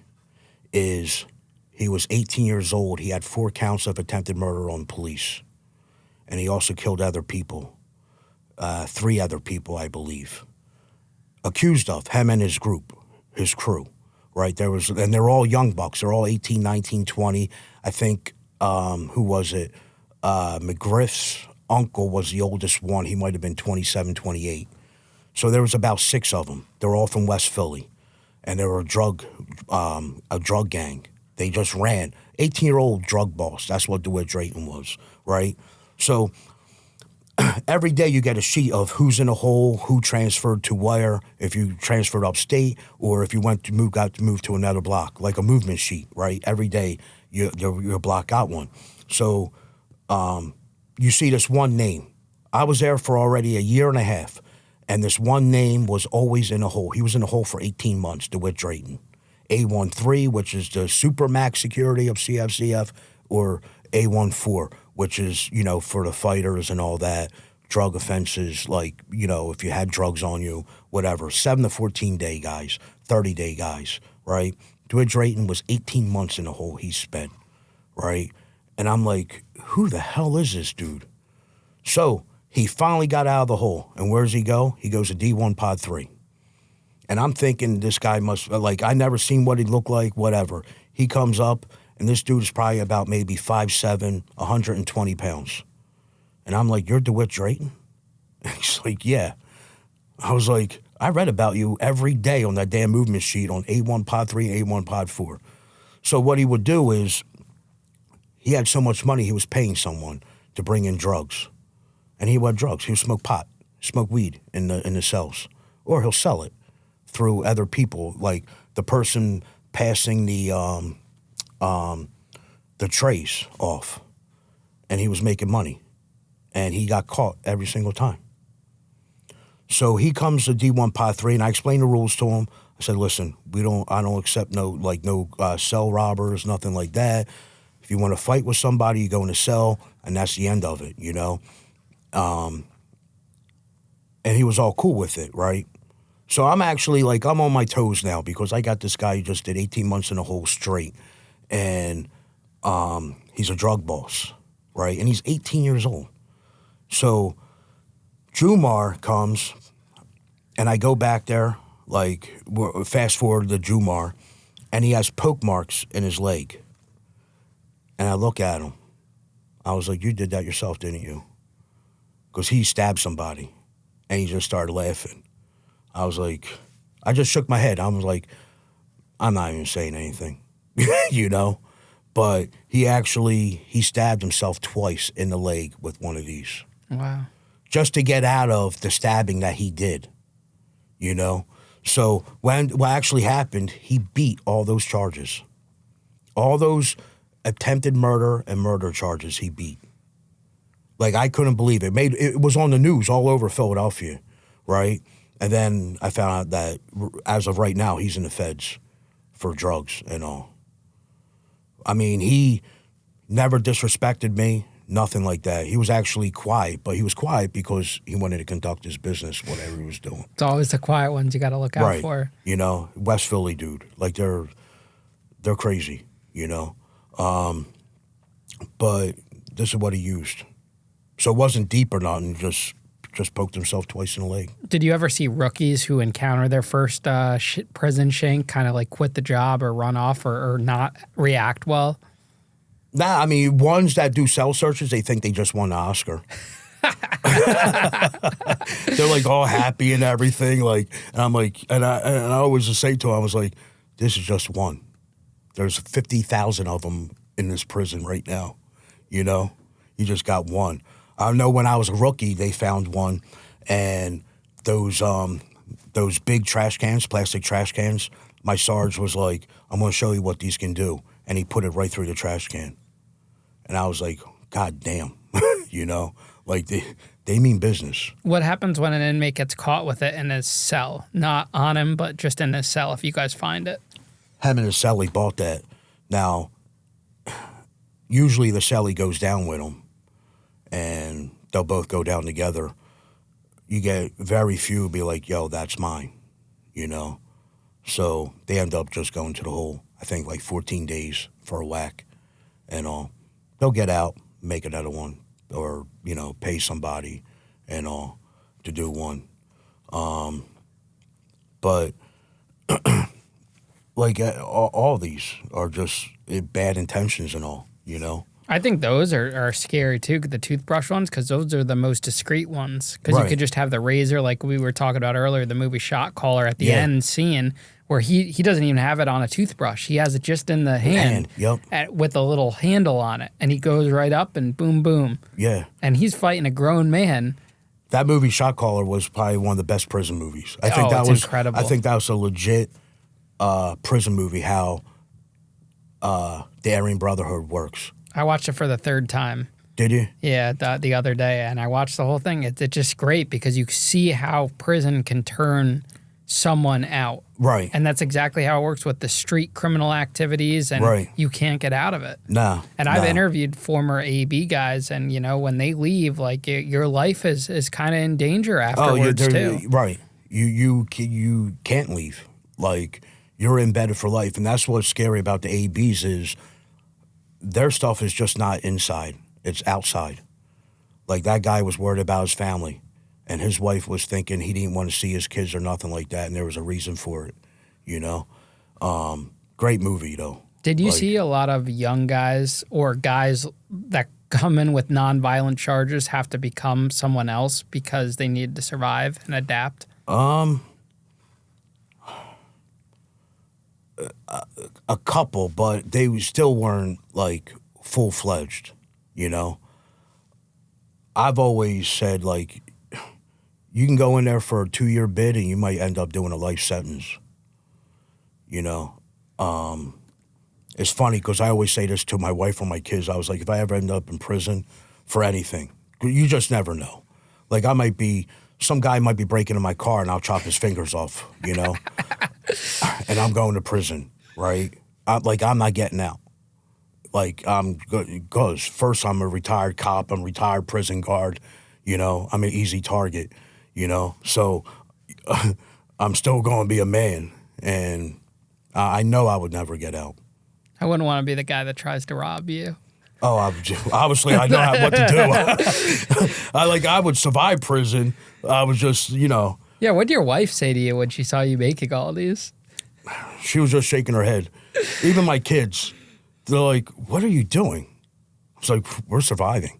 is he was 18 years old. He had 4 counts of attempted murder on police, and he also killed other people. 3 other people, I believe, accused of him and his group, his crew, right? And they're all young bucks. They're all 18, 19, 20. I think, who was it? McGriff's uncle was the oldest one. He might have been 27, 28. So there was about 6 of them. They're all from West Philly, and they were a drug gang. They just ran. 18-year-old drug boss. That's what DeWitt Drayton was, right? So every day you get a sheet of who's in a hole, who transferred to where, if you transferred upstate, or if you got to move to another block, like a movement sheet, right? Every day your block got one. So you see this one name. I was there for already a year and a half, and this one name was always in a hole. He was in a hole for 18 months, DeWitt Drayton. A13, which is the super max security of CFCF, or A14, which is, you know, for the fighters and all that, drug offenses, like, you know, if you had drugs on you, whatever, 7 to 14-day guys, 30-day guys, right? DeWitt Drayton was 18 months in the hole he spent, right? And I'm like, who the hell is this dude? So he finally got out of the hole. And where does he go? He goes to D1 Pod 3. And I'm thinking this guy must, like, I never seen what he looked like, whatever. He comes up, and this dude is probably about maybe 5'7", 120 pounds. And I'm like, you're DeWitt Drayton? And he's like, yeah. I was like, I read about you every day on that damn movement sheet on A1 Pod 3, A1 Pod 4. So what he would do is, he had so much money, he was paying someone to bring in drugs. And he would drugs. He would smoke pot, smoke weed in the cells. Or he'll sell it through other people, like the person passing the trays off. And he was making money. And he got caught every single time. So he comes to D1 Pod 3, and I explained the rules to him. I said, listen, I don't accept no cell robbers, nothing like that. If you want to fight with somebody, you go in a cell, and that's the end of it, you know? And he was all cool with it, right? So I'm actually, like, I'm on my toes now because I got this guy who just did 18 months in a hole straight. And he's a drug boss, right? And he's 18 years old. So Jumar comes, and I go back there, like, fast forward to Jumar, and he has poke marks in his leg. And I look at him. I was like, you did that yourself, didn't you? Because he stabbed somebody, and he just started laughing. I was like, I just shook my head. I was like, I'm not even saying anything, you know? But he stabbed himself twice in the leg with one of these. Wow. Just to get out of the stabbing that he did, you know? So what actually happened, he beat all those charges. All those attempted murder and murder charges he beat. Like, I couldn't believe it. It was on the news all over Philadelphia, right? And then I found out that as of right now, he's in the feds for drugs and all. I mean, he never disrespected me, nothing like that. He was actually quiet, but he was quiet because he wanted to conduct his business, whatever he was doing. It's always the quiet ones you got to look out for. You know, West Philly dude. Like, they're crazy, you know? But this is what he used. So it wasn't deep or nothing, just poked himself twice in the leg. Did you ever see rookies who encounter their first prison shank kind of like quit the job or run off or not react well? Nah, I mean, ones that do cell searches, they think they just won the Oscar. They're like all happy and everything. Like, and I'm like, and I always just say to them, I was like, this is just one. There's 50,000 of them in this prison right now. You know, you just got one. I know when I was a rookie, they found one, and those big trash cans, plastic trash cans, my sarge was like, I'm going to show you what these can do. And he put it right through the trash can. And I was like, God damn, you know, like they mean business. What happens when an inmate gets caught with it in his cell? Not on him, but just in his cell if you guys find it. Him and his cellie bought that. Now, usually the cellie goes down with him, and they'll both go down together. You get very few be like, yo, that's mine, you know? So they end up just going to the hole, I think like 14 days for a whack and all. They'll get out, make another one, or, you know, pay somebody and all to do one. But like all these are just bad intentions and all, you know? I think those are scary too, the toothbrush ones, because those are the most discreet ones. Because you could just have the razor, like we were talking about earlier, the movie Shot Caller at the end scene, where he doesn't even have it on a toothbrush. He has it just in the hand with a little handle on it. And he goes right up and boom, boom. Yeah. And he's fighting a grown man. That movie Shot Caller was probably one of the best prison movies. I think that was incredible. I think that was a legit prison movie, how the Aryan Brotherhood works. I watched it for the third time. Did you? Yeah, the other day, and I watched the whole thing. It's just great because you see how prison can turn someone out. Right. And that's exactly how it works with the street criminal activities, and you can't get out of it. No. And I've interviewed former AB guys, and, you know, when they leave, like, your life is kind of in danger afterwards, too. Right. You can't leave. Like, you're embedded for life, and that's what's scary about the ABs is their stuff is just not inside. It's outside. Like, that guy was worried about his family, and his wife was thinking he didn't want to see his kids or nothing like that, and there was a reason for it, you know? Great movie, though. Did you see a lot of young guys or guys that come in with nonviolent charges have to become someone else because they need to survive and adapt? A couple, but they still weren't, like, full-fledged, you know? I've always said, like, you can go in there for a 2-year bid and you might end up doing a life sentence, you know? It's funny because I always say this to my wife or my kids. I was like, if I ever end up in prison for anything, you just never know. Like, some guy might be breaking in my car and I'll chop his fingers off, you know? And I'm going to prison, right? I'm not getting out. Like, because first I'm a retired cop, I'm a retired prison guard, you know? I'm an easy target, you know? So I'm still going to be a man, and I know I would never get out. I wouldn't want to be the guy that tries to rob you. Oh, obviously I know what to do. I would survive prison. I was just, you know. Yeah, what did your wife say to you when she saw you making all these? She was just shaking her head. Even my kids, they're like, what are you doing? I was like, we're surviving.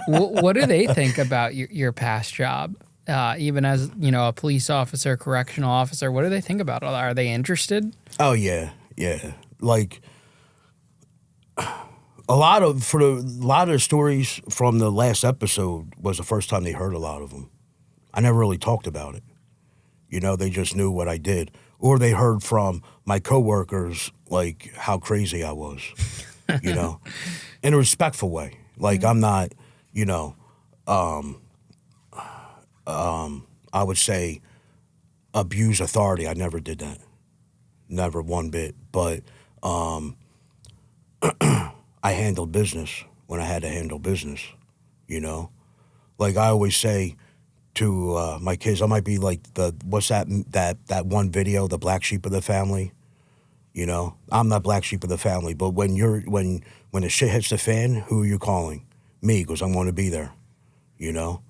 What do they think about your past job? even as, you know, a police officer, correctional officer? What do they think about it? Are they interested? Oh yeah, yeah. Like a lot of the stories from the last episode was the first time they heard a lot of them. I never really talked about it. You know, they just knew what I did, or they heard from my coworkers like how crazy I was. You know, in a respectful way. Like I'm not, you know, I would say abuse authority. I never did that. Never one bit. But I handled business when I had to handle business, you know? Like I always say to my kids, I might be like what's that one video, the black sheep of the family? You know? I'm not black sheep of the family, but when the shit hits the fan, who are you calling? Me, because I'm going to be there, you know?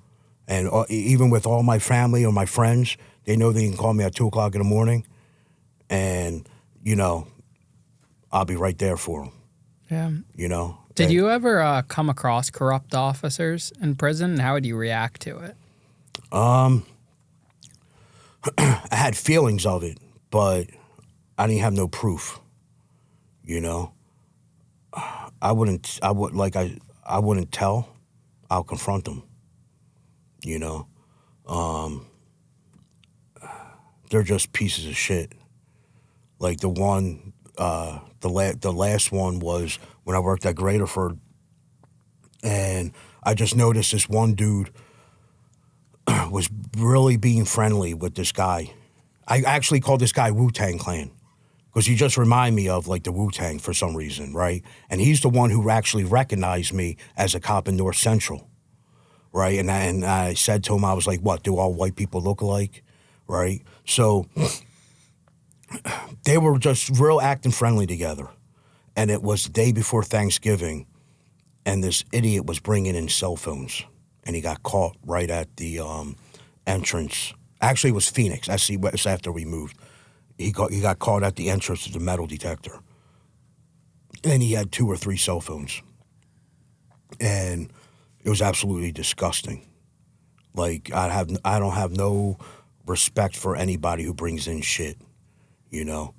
And even with all my family or my friends, they know they can call me at 2 o'clock in the morning, and, you know, I'll be right there for them. Yeah. You know? Did you ever come across corrupt officers in prison, and how would you react to it? I had feelings of it, but I didn't have no proof, you know? I wouldn't tell. I'll confront them. You know, they're just pieces of shit. Like the one, the last one was when I worked at Graterford, and I just noticed this one dude was really being friendly with this guy. I actually called this guy Wu-Tang Clan because he just reminded me of like the Wu-Tang for some reason, right? And he's the one who actually recognized me as a cop in North Central. Right, and I said to him, I was like, what, do all white people look alike? Right? So they were just real acting friendly together. And it was the day before Thanksgiving, and this idiot was bringing in cell phones, and he got caught right at the entrance. Actually, it was Phoenix. That's after we moved. He got caught at the entrance to the metal detector. And he had 2 or 3 cell phones. And it was absolutely disgusting. Like I don't have no respect for anybody who brings in shit, you know.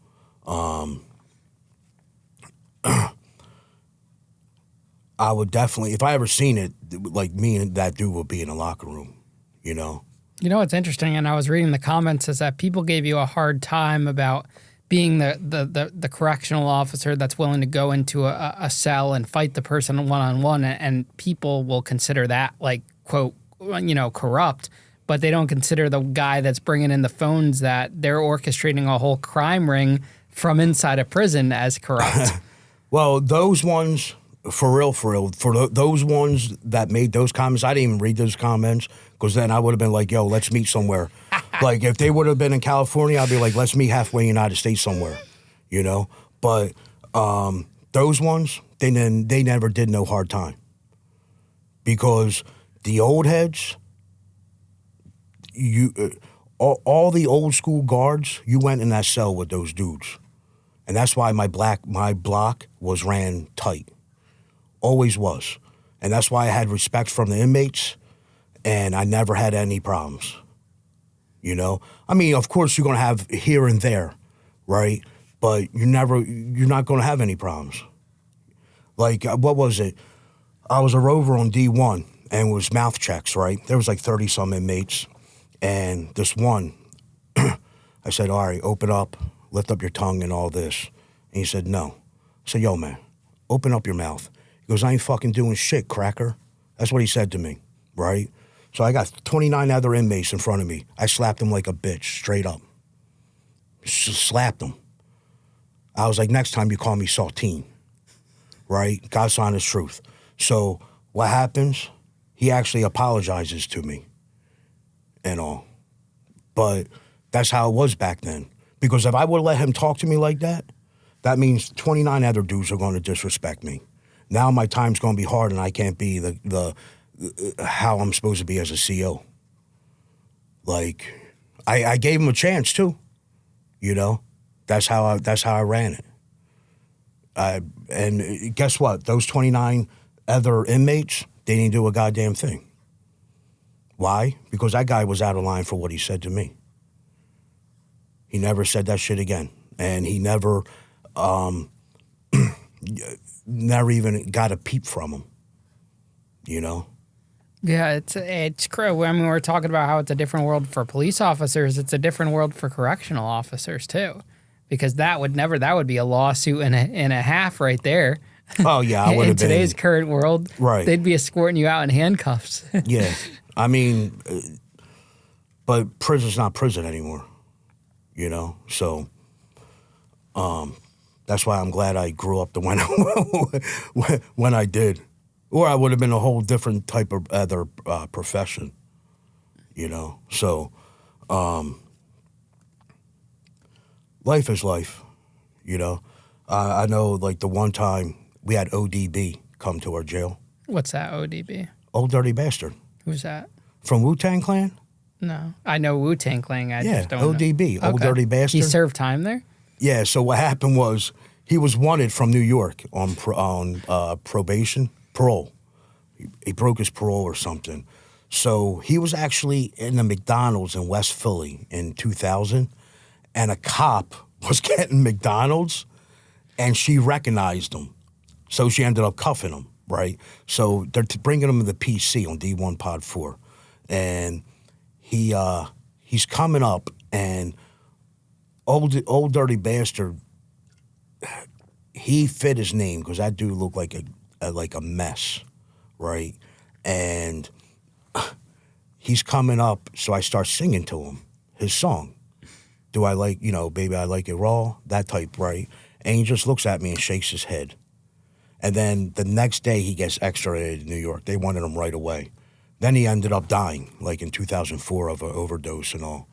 I would definitely, if I ever seen it, like me and that dude would be in a locker room, you know. You know what's interesting, and I was reading the comments, is that people gave you a hard time about being the correctional officer that's willing to go into a cell and fight the person one-on-one, and people will consider that, like, quote, you know, corrupt, but they don't consider the guy that's bringing in the phones that they're orchestrating a whole crime ring from inside a prison as corrupt. Well, those ones, for real, those ones that made those comments, I didn't even read those comments, because then I would have been like, yo, let's meet somewhere. Like, if they would have been in California, I'd be like, let's meet halfway in the United States somewhere, you know? But those ones, they never did no hard time. Because the old heads, all the old school guards, you went in that cell with those dudes. And that's why my block was ran tight. Always was. And that's why I had respect from the inmates, and I never had any problems. You know? I mean, of course you're going to have here and there, right? But you're not going to have any problems. Like, what was it? I was a rover on D1, and it was mouth checks, right? There was like 30-some inmates, and this one, I said, all right, open up, lift up your tongue and all this. And he said, no. I said, yo, man, open up your mouth. He goes, I ain't fucking doing shit, cracker. That's what he said to me, right? So I got 29 other inmates in front of me. I slapped him like a bitch, straight up. Just slapped him. I was like, next time you call me Saltine, right? God's honest truth. So what happens? He actually apologizes to me and all. But that's how it was back then. Because if I would have let him talk to me like that, that means 29 other dudes are going to disrespect me. Now my time's going to be hard, and I can't be the how I'm supposed to be as a CO. Like, I gave him a chance too, you know. That's how I ran it. And guess what? Those 29 other inmates, they didn't do a goddamn thing. Why? Because that guy was out of line for what he said to me. He never said that shit again. And he never even got a peep from him, you know? Yeah, it's crazy. I mean, we're talking about how it's a different world for police officers. It's a different world for correctional officers too, because that would be a lawsuit and a half right there. Oh yeah, I would have been. In today's current world, right? They'd be escorting you out in handcuffs. Yeah, I mean, but prison's not prison anymore, you know. So, that's why I'm glad I grew up the when I did. Or I would have been a whole different type of other profession, you know. So, life is life, you know. I know, like, the one time we had ODB come to our jail. What's that, ODB? Old Dirty Bastard. Who's that? From Wu-Tang Clan? No. I know Wu-Tang Clan. I just don't ODB, know. Old Dirty Bastard. He served time there? Yeah, so what happened was he was wanted from New York on probation. Parole. He broke his parole or something. So he was actually in the McDonald's in West Philly in 2000, and a cop was getting McDonald's, and she recognized him. So she ended up cuffing him, right? So they're bringing him to the PC on D1 Pod 4. And he's coming up, and old Dirty Bastard, he fit his name because that dude looked like a mess, right? And he's coming up, so I start singing to him his song. Do I like, Baby, I Like It Raw? That type, right? And he just looks at me and shakes his head. And then the next day he gets extradited to New York. They wanted him right away. Then he ended up dying, like in 2004 of an overdose and all.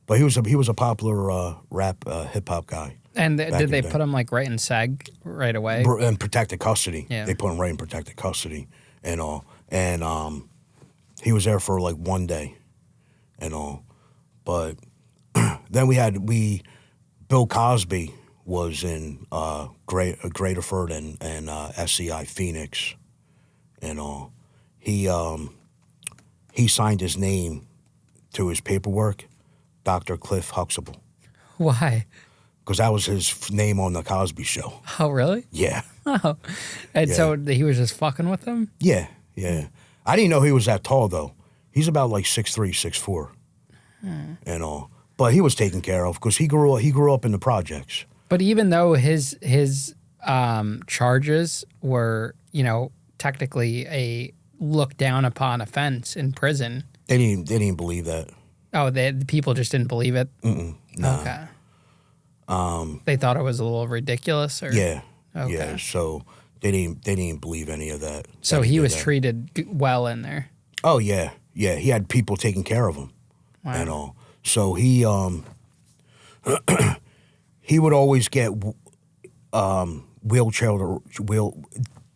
But he was a popular rap hip hop guy. And did they put him like right in SAG right away? In protected custody. Yeah. They put him right in protected custody and all. And he was there for like 1 day and all. But then Bill Cosby was in Graterford and SCI Phoenix and all. He signed his name to his paperwork, Dr. Cliff Huxtable. Why? Because that was his name on the Cosby Show. Oh, really? Yeah. Oh. And so he was just fucking with them? Yeah. I didn't know he was that tall, though. He's about like 6'3", 6'4", and all. But he was taken care of because he grew up in the projects. But even though his charges were, technically a looked down upon offense in prison. They didn't believe that. Oh, the people just didn't believe it? No. Okay. They thought it was a little ridiculous, or yeah, okay. Yeah. So they didn't believe any of that. So he was treated well in there. Oh yeah. He had people taking care of him, and all. So he would always get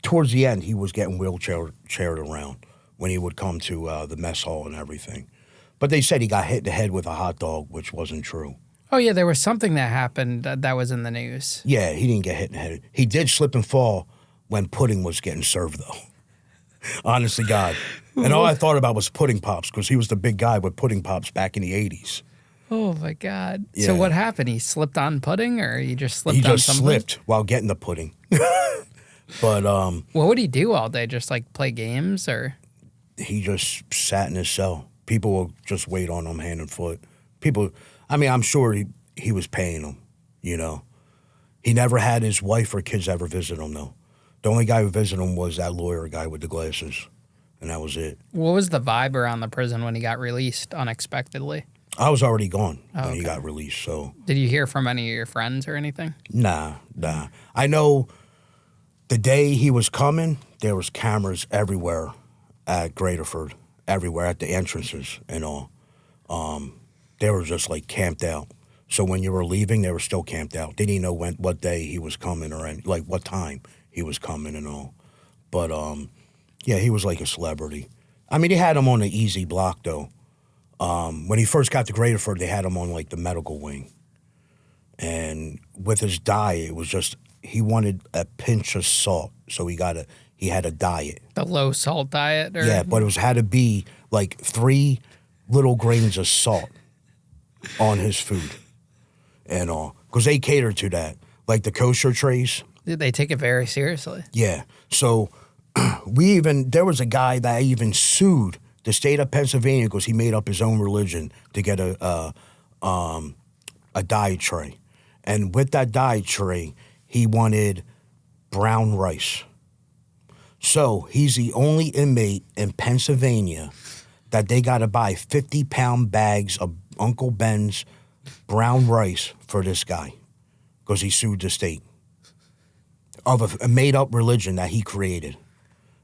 towards the end. He was getting wheelchaired around when he would come to the mess hall and everything. But they said he got hit in the head with a hot dog, which wasn't true. Oh, yeah, there was something that happened that was in the news. Yeah, he didn't get hit in the head. He did slip and fall when pudding was getting served, though. Honest to God. And all I thought about was pudding pops, because he was the big guy with pudding pops back in the 80s. Oh, my God. Yeah. So what happened? He slipped on pudding, or he just slipped on something? He just slipped while getting the pudding. But what would he do all day? Just, like, play games, or? He just sat in his cell. People will just wait on him hand and foot. I'm sure he was paying them, He never had his wife or kids ever visit him, though. The only guy who visited him was that lawyer guy with the glasses, and that was it. What was the vibe around the prison when he got released unexpectedly? I was already gone when he got released, so. Did you hear from any of your friends or anything? Nah. I know the day he was coming, there was cameras everywhere at Graterford, everywhere at the entrances and all. They were just like camped out. So when you were leaving, they were still camped out. They didn't know what day he was coming or like what time he was coming and all. But yeah, he was like a celebrity. They had him on the easy block though. When he first got to Graterford, they had him on like the medical wing. And with his diet, it was just he wanted a pinch of salt, so he had a diet. The low salt diet, or? Yeah, but it had to be like 3 little grains of salt on his food and all. Because they cater to that. Like the kosher trays. They take it very seriously. Yeah. So there was a guy that even sued the state of Pennsylvania because he made up his own religion to get a diet tray. And with that diet tray, he wanted brown rice. So he's the only inmate in Pennsylvania that they got to buy 50-pound bags of Uncle Ben's brown rice for this guy because he sued the state of a made-up religion that he created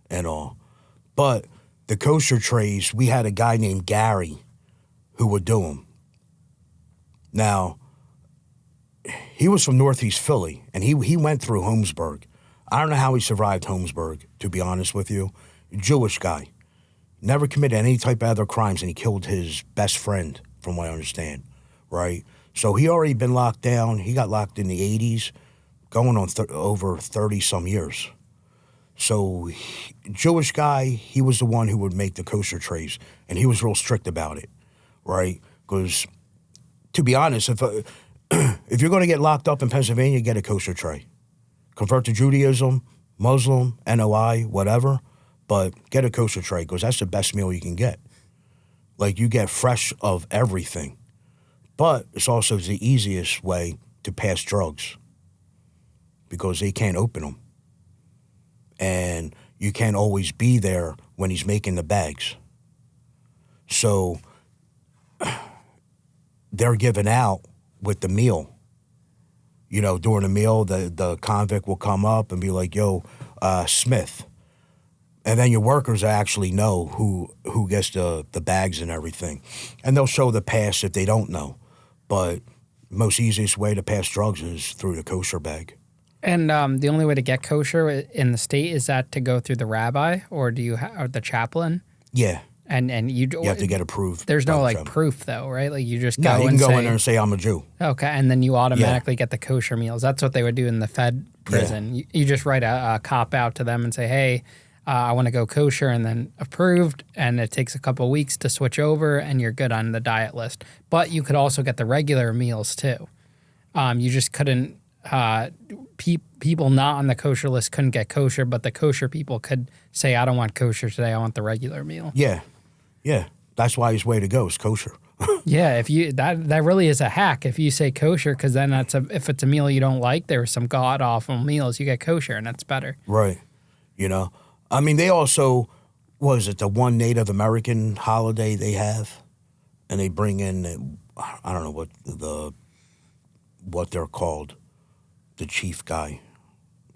and all. But the kosher trays, we had a guy named Gary who would do them. Now, he was from Northeast Philly, and he went through Holmesburg. I don't know how he survived Holmesburg, to be honest with you. Jewish guy. Never committed any type of other crimes, and he killed his best friend, from what I understand, right? So he already been locked down. He got locked in the 80s, going on over 30-some years. So Jewish guy, he was the one who would make the kosher trays, and he was real strict about it, right? Because, to be honest, if you're going to get locked up in Pennsylvania, get a kosher tray. Convert to Judaism, Muslim, NOI, whatever, but get a kosher tray because that's the best meal you can get. Like, you get fresh of everything. But it's also the easiest way to pass drugs because they can't open them. And you can't always be there when he's making the bags. So they're given out with the meal. You know, during the meal, the convict will come up and be like, yo, Smith. And then your workers actually know who gets the bags and everything. And they'll show the pass if they don't know. But most easiest way to pass drugs is through the kosher bag. And the only way to get kosher in the state, is that to go through the rabbi or or the chaplain? Yeah. And you have to get approved. There's no proof though, right? Like you just go. No, you can and go say, in there and say I'm a Jew. Okay, and then you automatically get the kosher meals. That's what they would do in the Fed prison. Yeah. You just write a cop out to them and say, hey, I want to go kosher, and then approved. And it takes a couple of weeks to switch over, and you're good on the diet list. But you could also get the regular meals too. You just couldn't. People not on the kosher list couldn't get kosher, but the kosher people could say, I don't want kosher today. I want the regular meal. Yeah. Yeah. That's why his way to go is kosher. Yeah, if you that really is a hack. If you say kosher, because then if it's a meal you don't like, there are some god awful meals, you get kosher, and that's better. Right. You know, I mean, they also the one Native American holiday they have, and they bring in I don't know what they're called, the chief guy,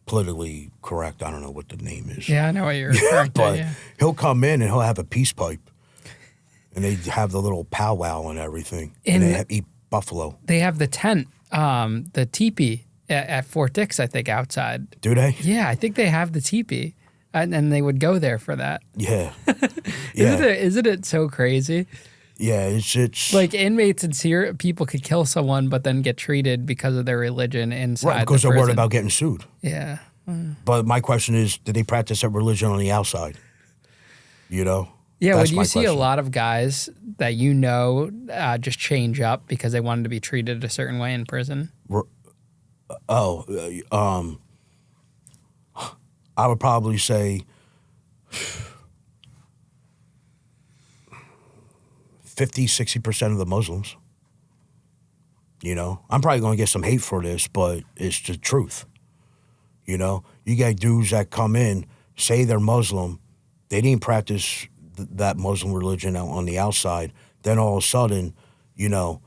politically correct. I don't know what the name is. Yeah, I know what you're referring to. But yeah. He'll come in and he'll have a peace pipe. And they have the little powwow and everything. And they eat buffalo. They have the tent, the teepee at Fort Dix, I think, outside. Do they? Yeah, I think they have the teepee. And they would go there for that. Yeah. Isn't it so crazy? Yeah, it's like inmates in Syria, people could kill someone but then get treated because of their religion inside right, because the they're prison. worried about getting sued. Yeah. But my question is, did they practice that religion on the outside? You know? Yeah, would you see a lot of guys that just change up because they wanted to be treated a certain way in prison? I would probably say 50-60% of the Muslims. You know, I'm probably going to get some hate for this, but it's the truth. You know, you get dudes that come in, say they're Muslim, they didn't practice that Muslim religion out on the outside. Then all of a sudden, you know,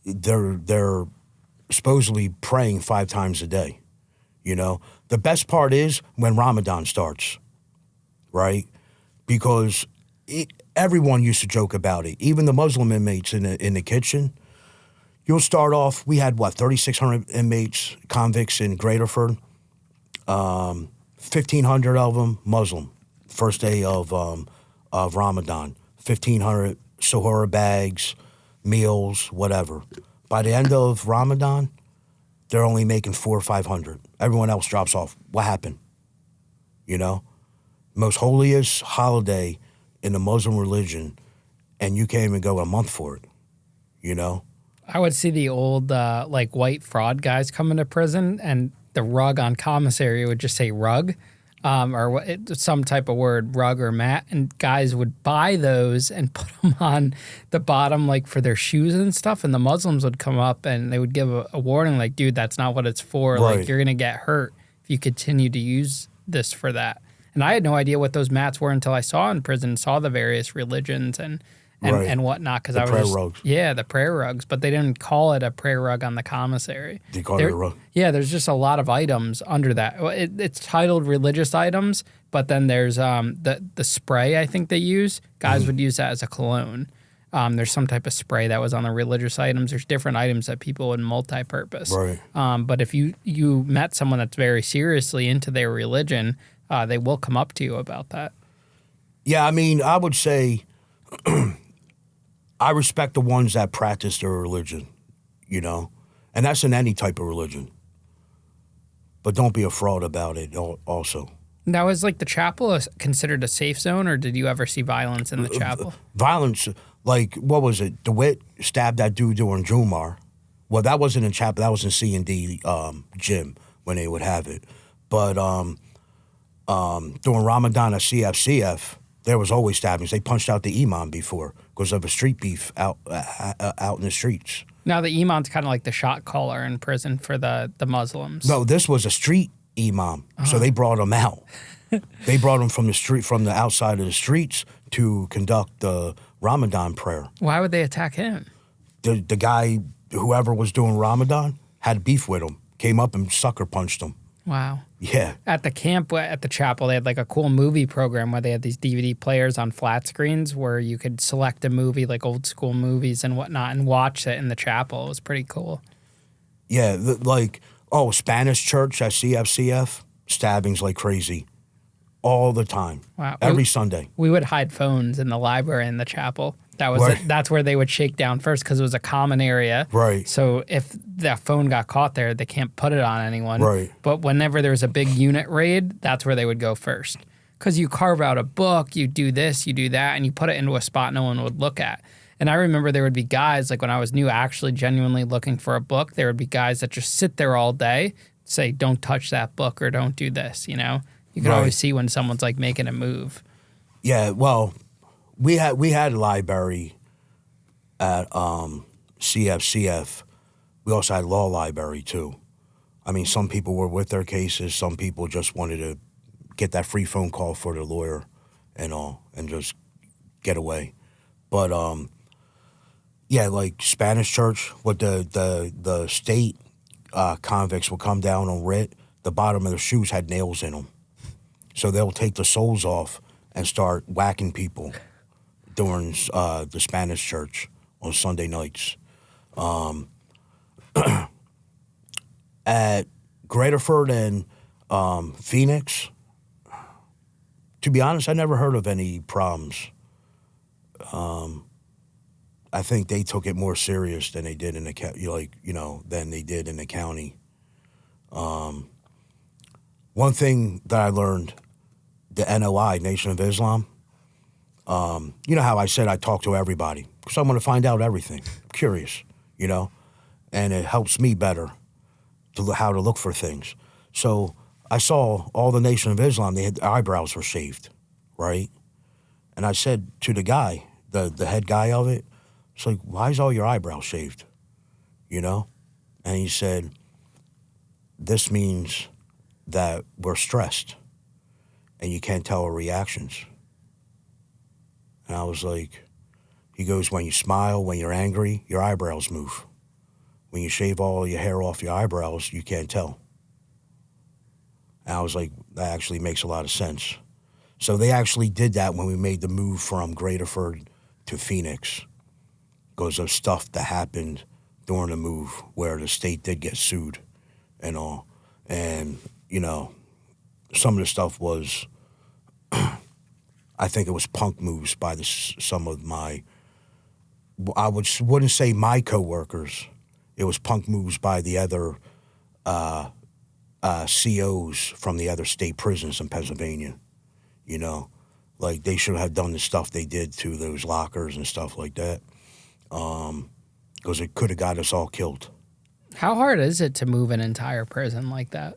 they're supposedly praying 5 times a day. You know, the best part is when Ramadan starts, right? Because everyone used to joke about it. Even the Muslim inmates in the kitchen. You'll start off. We had 3,600 inmates, convicts in Graterford. 1,500 of them Muslim. First day of Ramadan. 1,500 Sahara bags, meals, whatever. By the end of Ramadan, they're only making 400 or 500. Everyone else drops off. What happened? You know, most holiest holiday in the Muslim religion, and you can't even go a month for it, you know? I would see the old like white fraud guys come into prison, and the rug on commissary would just say rug, some type of word, rug or mat, and guys would buy those and put them on the bottom, like for their shoes and stuff. And the Muslims would come up and they would give a warning, like, "Dude, that's not what it's for. Right. Like, you're gonna get hurt if you continue to use this for that." And I had no idea what those mats were until I saw in prison, saw the various religions and whatnot, because I was prayer just, rugs. Yeah, the prayer rugs, but they didn't call it a prayer rug on the commissary. They call it a rug. Yeah, there's just a lot of items under that. It's titled religious items, but then there's the spray I think they use. Guys would use that as a cologne. There's some type of spray that was on the religious items. There's different items that people would multi-purpose. Right. But if you met someone that's very seriously into their religion, they will come up to you about that. Yeah, I mean, I would say I respect the ones that practice their religion, you know, and that's in any type of religion. But don't be a fraud about it also. Now, is like the chapel considered a safe zone, or did you ever see violence in the chapel? Violence, like, what was it? DeWitt stabbed that dude during Jumar. Well, that wasn't in chapel. That was in C&D gym when they would have it. But during Ramadan at CFCF, there was always stabbings. They punched out the imam before because of a street beef out in the streets. Now, the imam's kind of like the shot caller in prison for the Muslims. No, this was a street imam, so they brought him out. They brought him from the street, from the outside of the streets to conduct the Ramadan prayer. Why would they attack him? The guy, whoever was doing Ramadan, had beef with him, came up and sucker punched him. Wow. Yeah. At the camp, at the chapel, they had like a cool movie program where they had these DVD players on flat screens where you could select a movie, like old school movies and whatnot, and watch it in the chapel. It was pretty cool. Yeah, Spanish church at CFCF, stabbings like crazy. All the time. Wow. Every Sunday. We would hide phones in the library in the chapel. That's where they would shake down first because it was a common area. Right. So if that phone got caught there, they can't put it on anyone. Right. But whenever there was a big unit raid, that's where they would go first. Because you carve out a book, you do this, you do that, and you put it into a spot no one would look at. And I remember there would be guys, like when I was new, actually genuinely looking for a book, there would be guys that just sit there all day, say, don't touch that book or don't do this, you know? You can always see when someone's like making a move. Yeah, well, we had a library at CFCF. We also had law library too. I mean, some people were with their cases. Some people just wanted to get that free phone call for the lawyer and all, and just get away. But yeah, like Spanish church, with the state convicts would come down on writ. The bottom of their shoes had nails in them, so they'll take the soles off and start whacking people during the Spanish church on Sunday nights. At Graterford and Phoenix, to be honest, I never heard of any problems. I think they took it more serious than they did in the than they did in the county. One thing that I learned, the NOI, Nation of Islam. You know how I said I talk to everybody because I want to find out everything. I'm curious, you know, and it helps me better to how to look for things. So I saw all the Nation of Islam, they had their eyebrows were shaved, right? And I said to the guy, the head guy of it, it's like, why is all your eyebrows shaved? You know? And he said, this means that we're stressed and you can't tell our reactions. And I was like, he goes, when you smile, when you're angry, your eyebrows move. When you shave all your hair off your eyebrows, you can't tell. And I was like, that actually makes a lot of sense. So they actually did that when we made the move from Graterford to Phoenix because of stuff that happened during the move where the state did get sued and all. And, you know, some of the stuff was, I think it was punk moves by some of my, I wouldn't say my coworkers. It was punk moves by the other COs from the other state prisons in Pennsylvania, you know, Like, they should have done the stuff they did to those lockers and stuff like that. Because it could have got us all killed. How hard is it to move an entire prison like that?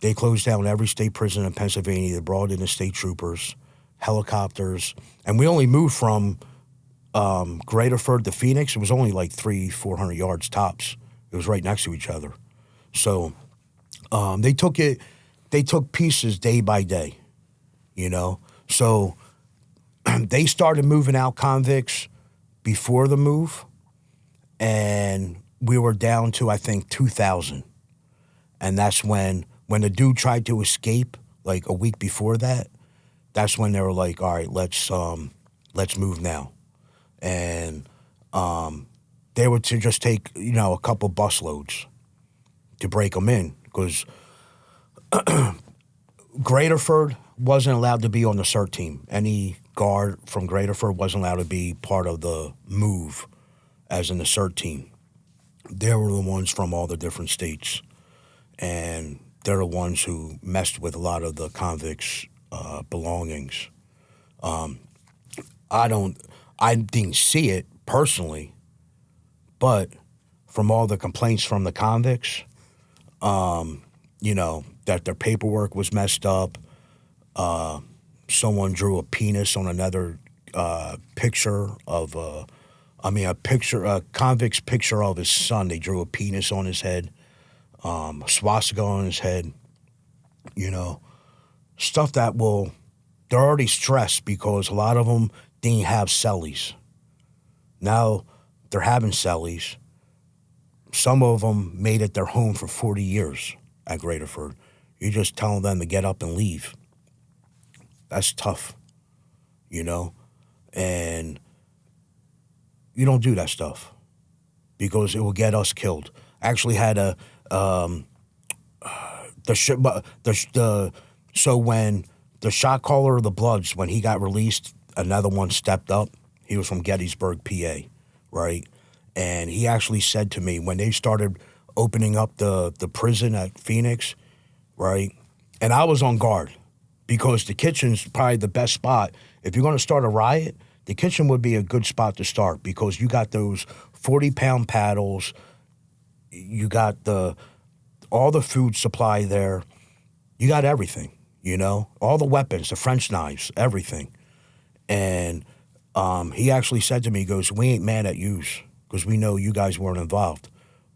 They closed down every state prison in Pennsylvania. They brought in the state troopers, helicopters. And we only moved from Graterford to Phoenix. It was only like 300-400 yards tops. It was right next to each other. So they took pieces day by day, you know. So they started moving out convicts before the move, and we were down to, I think, 2,000. And that's when the dude tried to escape, like a week before that, that's when they were like, all right, let's move now. And they were to just take, you know, a couple busloads to break them in, because Graterford wasn't allowed to be on the CERT team. Any guard from Graterford wasn't allowed to be part of the move, as in the CERT team. They were the ones from all the different states, and they're the ones who messed with a lot of the convicts' belongings. I didn't see it personally, but from all the complaints from the convicts, you know, that their paperwork was messed up. Someone drew a penis on another picture of a convict's picture of his son. They drew a penis on his head, a swastika on his head, you know, stuff that they're already stressed because a lot of them didn't have cellies. Now they're having cellies. Some of them made it their home for 40 years at Graterford. You're just telling them to get up and leave. That's tough, you know? And you don't do that stuff because it will get us killed. I actually had so when the shot caller of the Bloods, when he got released, another one stepped up. He was from Gettysburg, PA, right? And he actually said to me, when they started opening up the prison at Phoenix, right? And I was on guard because the kitchen's probably the best spot. If you're going to start a riot, the kitchen would be a good spot to start because you got those 40-pound paddles, you got all the food supply there, you got everything, you know? All the weapons, the French knives, everything. And he actually said to me, he goes, we ain't mad at yous because we know you guys weren't involved.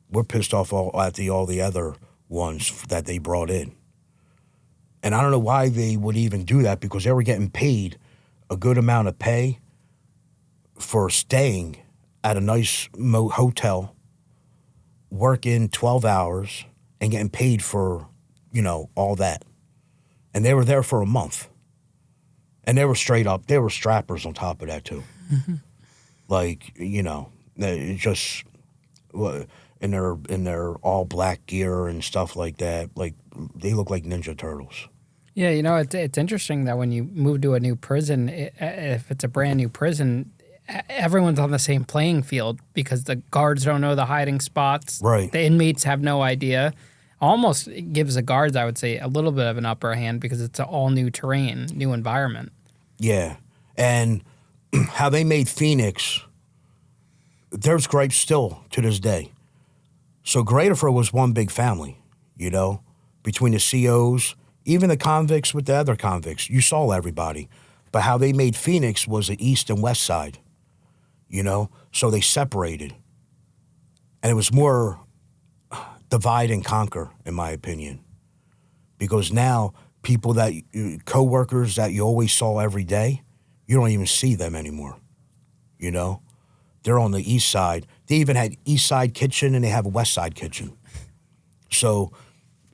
We're pissed off at all the other ones that they brought in. And I don't know why they would even do that because they were getting paid a good amount of pay for staying at a nice hotel, working 12 hours, and getting paid for, you know, all that. And they were there for a month. And they were straight up, they were strappers on top of that too. Mm-hmm. Like, you know, it just, in their all black gear and stuff like that, like they look like Ninja Turtles. Yeah, you know, it's interesting that when you move to a new prison, if it's a brand new prison, everyone's on the same playing field because the guards don't know the hiding spots. Right. The inmates have no idea. Almost gives the guards, I would say, a little bit of an upper hand because it's an all new terrain, new environment. Yeah. And how they made Phoenix, there's gripes still to this day. So Graterford was one big family, you know, between the COs, even the convicts with the other convicts. You saw everybody. But how they made Phoenix was the east and west side, you know? So they separated. And it was more divide and conquer, in my opinion. Because now people co-workers that you always saw every day, you don't even see them anymore, you know? They're on the east side. They even had east side kitchen and they have a west side kitchen. So,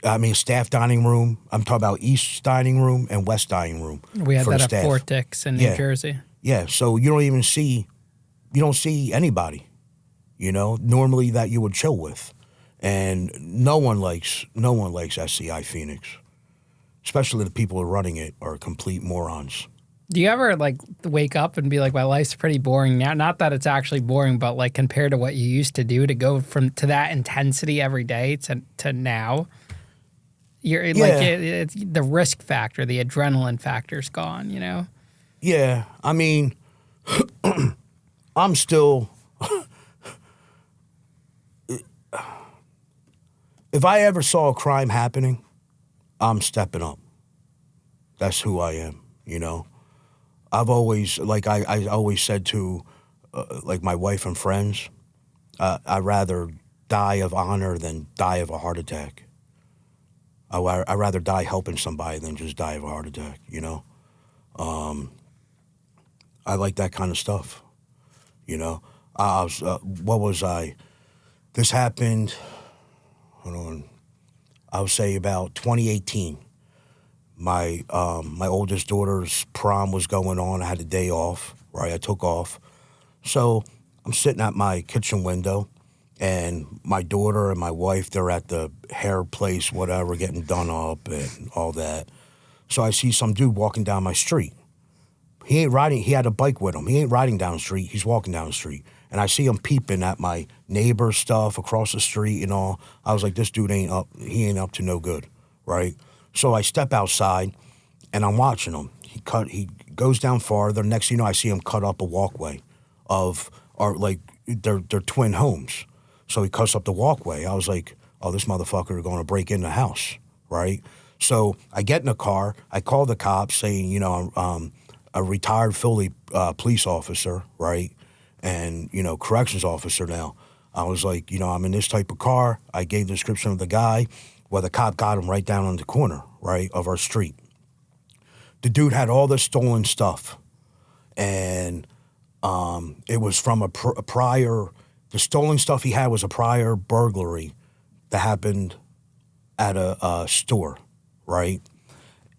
I mean, staff dining room. I'm talking about east dining room and west dining room. We had for that the at staff. Fortix in New Jersey. Yeah, so you don't see anybody, you know, normally that you would chill with. And no one likes SCI Phoenix. Especially the people who are running it are complete morons. Do you ever like wake up and be like, my life's pretty boring now? Not that it's actually boring, but like compared to what you used to do to go to that intensity every day to now? You're like it's the risk factor, the adrenaline factor's gone. You know. Yeah, I mean, I'm still. If I ever saw a crime happening, I'm stepping up. That's who I am, you know. I've always, like I always said to, like my wife and friends, I'd rather die of honor than die of a heart attack. I'd rather die helping somebody than just die of a heart attack, you know. I like that kind of stuff, you know. What was I? This happened, hold on, I would say about 2018. My oldest daughter's prom was going on. I had a day off, right? I took off. So I'm sitting at my kitchen window, and my daughter and my wife, they're at the hair place, whatever, getting done up and all that. So I see some dude walking down my street. He ain't riding, he had a bike with him. He ain't riding down the street, he's walking down the street. And I see him peeping at my neighbor's stuff across the street and all. I was like, this dude ain't up to no good, right? So I step outside, and I'm watching him. He goes down farther. Next thing you know, I see him cut up a walkway of their twin homes. So he cuts up the walkway. I was like, oh, this motherfucker is going to break in the house, right? So I get in the car. I call the cops saying, you know, I'm a retired Philly police officer, right? And, you know, corrections officer now. I was like, you know, I'm in this type of car. I gave the description of the guy. Well, the cop got him right down on the corner, right, of our street. The dude had all this stolen stuff, and it was from a prior, the stolen stuff he had was a prior burglary that happened at a store, right?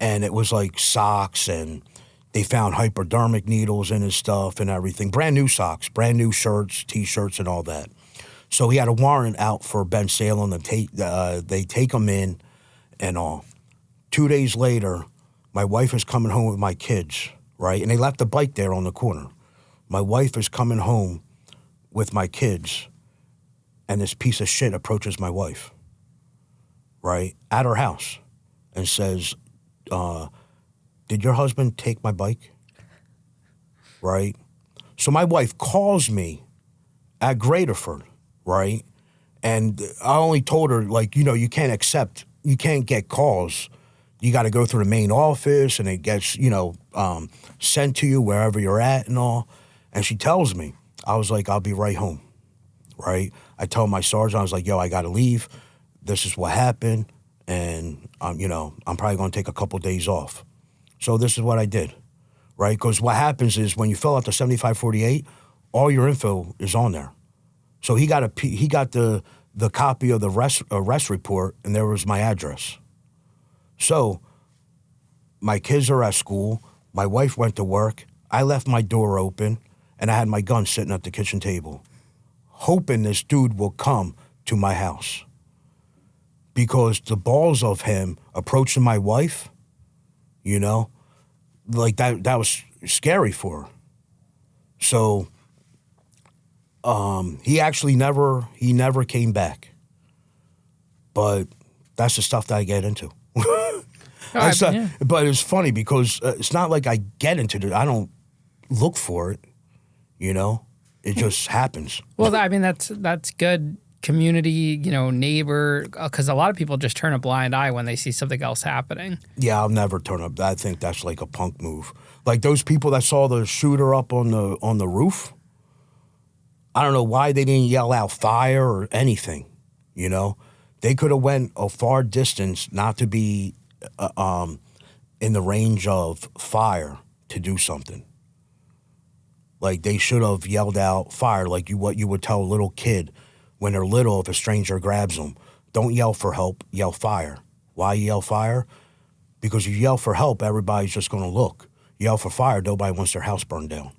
And it was like socks, and they found hypodermic needles in his stuff and everything. Brand new socks, brand new shirts, T-shirts, and all that. So he had a warrant out for Ben Salem. They take him in and all. 2 days later, my wife is coming home with my kids, right? And they left the bike there on the corner. My wife is coming home with my kids, and this piece of shit approaches my wife, right, at her house and says, did your husband take my bike? Right? So my wife calls me at Graterford, right? And I only told her, like, you know, you can't get calls. You got to go through the main office, and it gets, you know, sent to you wherever you're at and all. And she tells me, I was like, I'll be right home, right? I told my sergeant, I was like, yo, I got to leave. This is what happened, and, you know, I'm probably going to take a couple days off. So this is what I did, right? Because what happens is when you fill out the 7548, all your info is on there. So he got the copy of the arrest report, and there was my address. So my kids are at school. My wife went to work. I left my door open, and I had my gun sitting at the kitchen table, hoping this dude will come to my house. Because the balls of him approaching my wife, you know, like that was scary for her. So he never came back. But that's the stuff that I get into. But it's funny because it's not like I get into it. I don't look for it, you know. It just happens. Well, I mean, that's good community, you know, neighbor, because a lot of people just turn a blind eye when they see something else happening. Yeah, I'll never turn up. I think that's like a punk move. Like those people that saw the shooter up on the roof. I don't know why they didn't yell out fire or anything, you know. They could have went a far distance not to be in the range of fire to do something. Like they should have yelled out fire, like what you would tell a little kid when they're little if a stranger grabs them. Don't yell for help, yell fire. Why you yell fire? Because you yell for help, everybody's just going to look. You yell for fire, nobody wants their house burned down.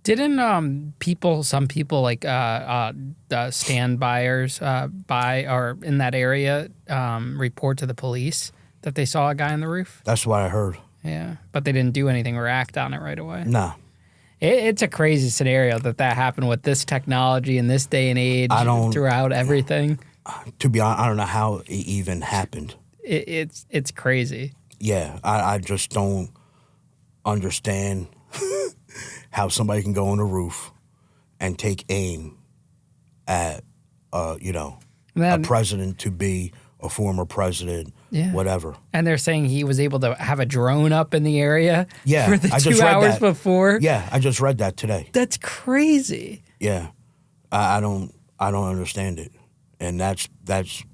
Didn't some people like stand buyers or in that area report to the police that they saw a guy on the roof? That's what I heard. Yeah, but they didn't do anything or act on it right away. Nah. It's a crazy scenario that happened with this technology in this day and age throughout everything. To be honest, I don't know how it even happened. it's crazy. Yeah, I just don't understand how somebody can go on the roof and take aim at, a president to be a former president, whatever. And they're saying he was able to have a drone up in the area for the I just 2 read hours that. before. Yeah, I just read that today. That's crazy. Yeah, I don't understand it, and that's.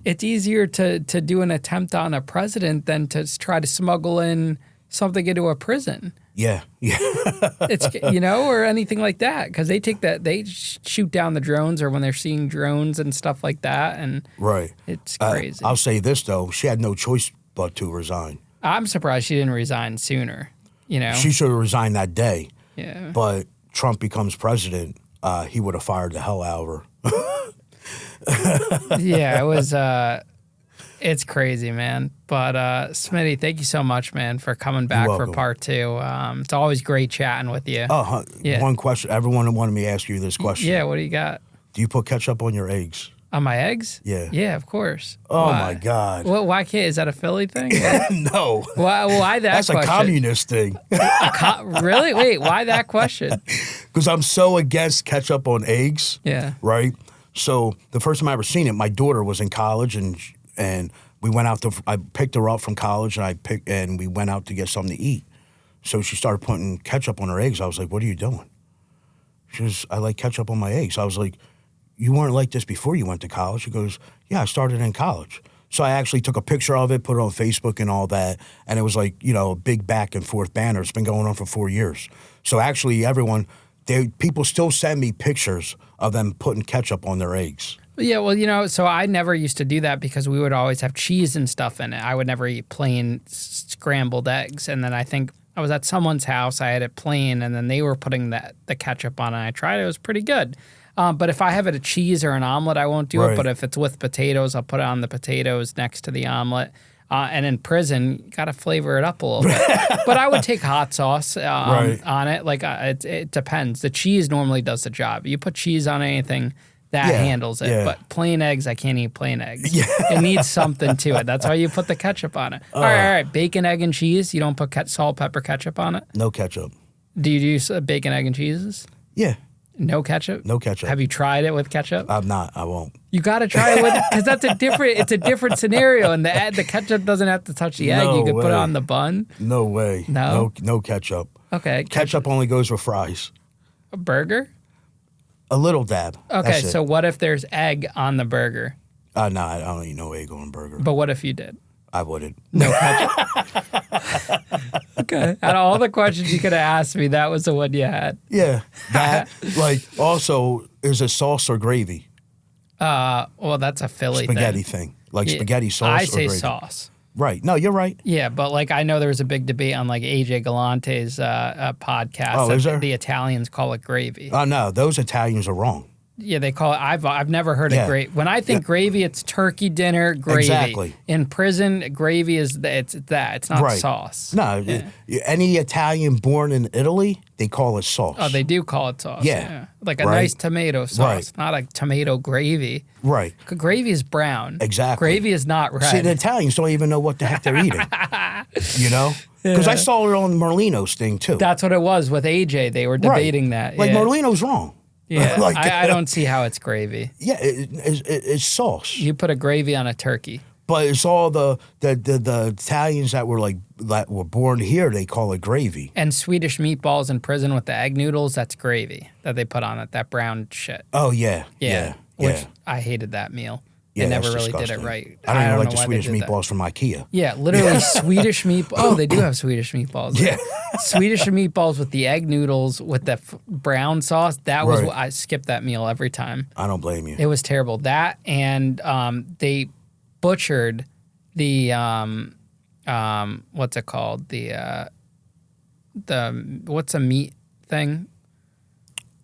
It's easier to do an attempt on a president than to try to smuggle in something into a prison. Yeah. It's or anything like that, because they shoot down the drones, or when they're seeing drones and stuff like that, and Right. it's crazy. I'll say this though, she had no choice but to resign. I'm surprised she didn't resign sooner. She should have resigned that day. Yeah. But Trump becomes president, he would have fired the hell out of her. Yeah, it was. It's crazy, man. But Smitty, thank you so much, man, for coming back for part 2. It's always great chatting with you. One question. Everyone wanted me to ask you this question. Yeah, what do you got? Do you put ketchup on your eggs? On my eggs? Yeah. Yeah, of course. Oh, Why? my God. Well, why can't? Is that a Philly thing? No. Why that That's question? a communist thing. Really? Wait, why that question? Because I'm so against ketchup on eggs. Yeah. Right? So the first time I ever seen it, my daughter was in college, and we went out I picked her up from college, and we went out to get something to eat. So she started putting ketchup on her eggs. I was like, "What are you doing?" She goes, "I like ketchup on my eggs." I was like, "You weren't like this before you went to college?" She goes, "Yeah, I started in college." So I actually took a picture of it, put it on Facebook and all that, and it was like, a big back and forth banner. It's been going on for 4 years. So actually, people still send me pictures of them putting ketchup on their eggs. Yeah, well, so I never used to do that because we would always have cheese and stuff in it. I would never eat plain scrambled eggs. And then I think I was at someone's house, I had it plain, and then they were putting the ketchup on it. I tried it. It was pretty good. But if I have it a cheese or an omelet, I won't do it. But if it's with potatoes, I'll put it on the potatoes next to the omelet. And in prison, you got to flavor it up a little bit. But I would take hot sauce on it. Like, it depends. The cheese normally does the job. You put cheese on anything, that handles it. But plain eggs, I can't eat plain eggs. It needs something to it. That's why you put the ketchup on it. All right. Bacon, egg, and cheese. You don't put salt, pepper, ketchup on it? No ketchup. Do you do bacon, egg, and cheeses? Yeah. No ketchup? No ketchup. Have you tried it with ketchup? I'm not. I won't. You got to try it with, because it's a different scenario, and the ketchup doesn't have to touch the egg. You could put it on the bun. No way. No ketchup. Okay. Ketchup only goes with fries. A burger? A little dab. Okay, so what if there's egg on the burger? No, I don't eat no egg on a burger. But what if you did? I wouldn't. No ketchup. Okay. Out of all the questions you could have asked me, that was the one you had. Yeah. That, also, is it sauce or gravy? Well, that's a Philly spaghetti thing. Like spaghetti sauce I or say gravy? sauce. Right. No, you're right. Yeah, but I know there was a big debate on AJ Galante's podcast. Oh, is there? The Italians call it gravy. Oh, no, those Italians are wrong. Yeah, they call it. I've never heard of gravy. When I think gravy, it's turkey dinner gravy. Exactly. In prison, gravy is it's that. It's not sauce. No, any Italian born in Italy, they call it sauce. Oh, they do call it sauce. Yeah. Like a nice tomato sauce, not a tomato gravy. Right. Gravy is brown. Exactly. Gravy is not red. See, the Italians don't even know what the heck they're eating. Because I saw it on Merlino's thing too. That's what it was with AJ. They were debating that. Merlino's wrong. Yeah, I don't see how it's gravy. Yeah, it's sauce. You put a gravy on a turkey. But it's all the Italians that were born here. They call it gravy. And Swedish meatballs in prison with the egg noodles. That's gravy that they put on it. That brown shit. Oh yeah. Which I hated that meal. Yeah, they never really disgusting. did it right. I don't even like the know why Swedish they did meatballs from IKEA. Yeah, literally Swedish meatballs. Oh, they do have Swedish meatballs. Yeah. Swedish meatballs with the egg noodles with the brown sauce. That was what I skipped that meal every time. I don't blame you. It was terrible. That and they butchered the what's it called? The what's a meat thing?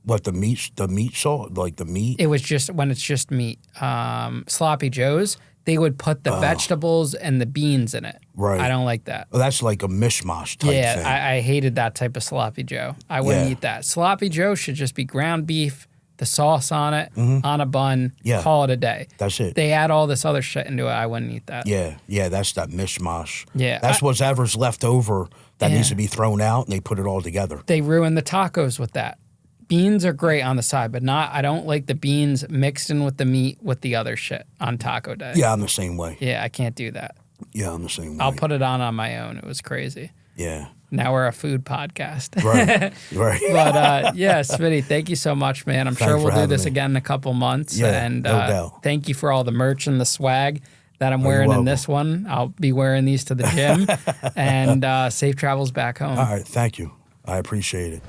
What, the meat sauce? Like the meat? It was just when it's just meat. Sloppy Joes, they would put the vegetables and the beans in it. Right. I don't like that. Well, that's like a mishmash type thing. Yeah, I hated that type of Sloppy Joe. I wouldn't eat that. Sloppy Joe should just be ground beef, the sauce on it, on a bun, call it a day. That's it. They add all this other shit into it. I wouldn't eat that. Yeah, that's that mishmash. Yeah. That's whatever's left over that needs to be thrown out, and they put it all together. They ruin the tacos with that. Beans are great on the side, but I don't like the beans mixed in with the meat with the other shit on taco day. Yeah, I'm the same way. Yeah, I can't do that. Yeah, I'm the same way. I'll put it on my own. It was crazy. Yeah. Now we're a food podcast. Right. But yeah, Smitty, thank you so much, man. I'm sure we'll do this again in a couple months. Yeah, and no doubt. Thank you for all the merch and the swag that I'm wearing in this one. I'll be wearing these to the gym. And safe travels back home. All right, thank you. I appreciate it.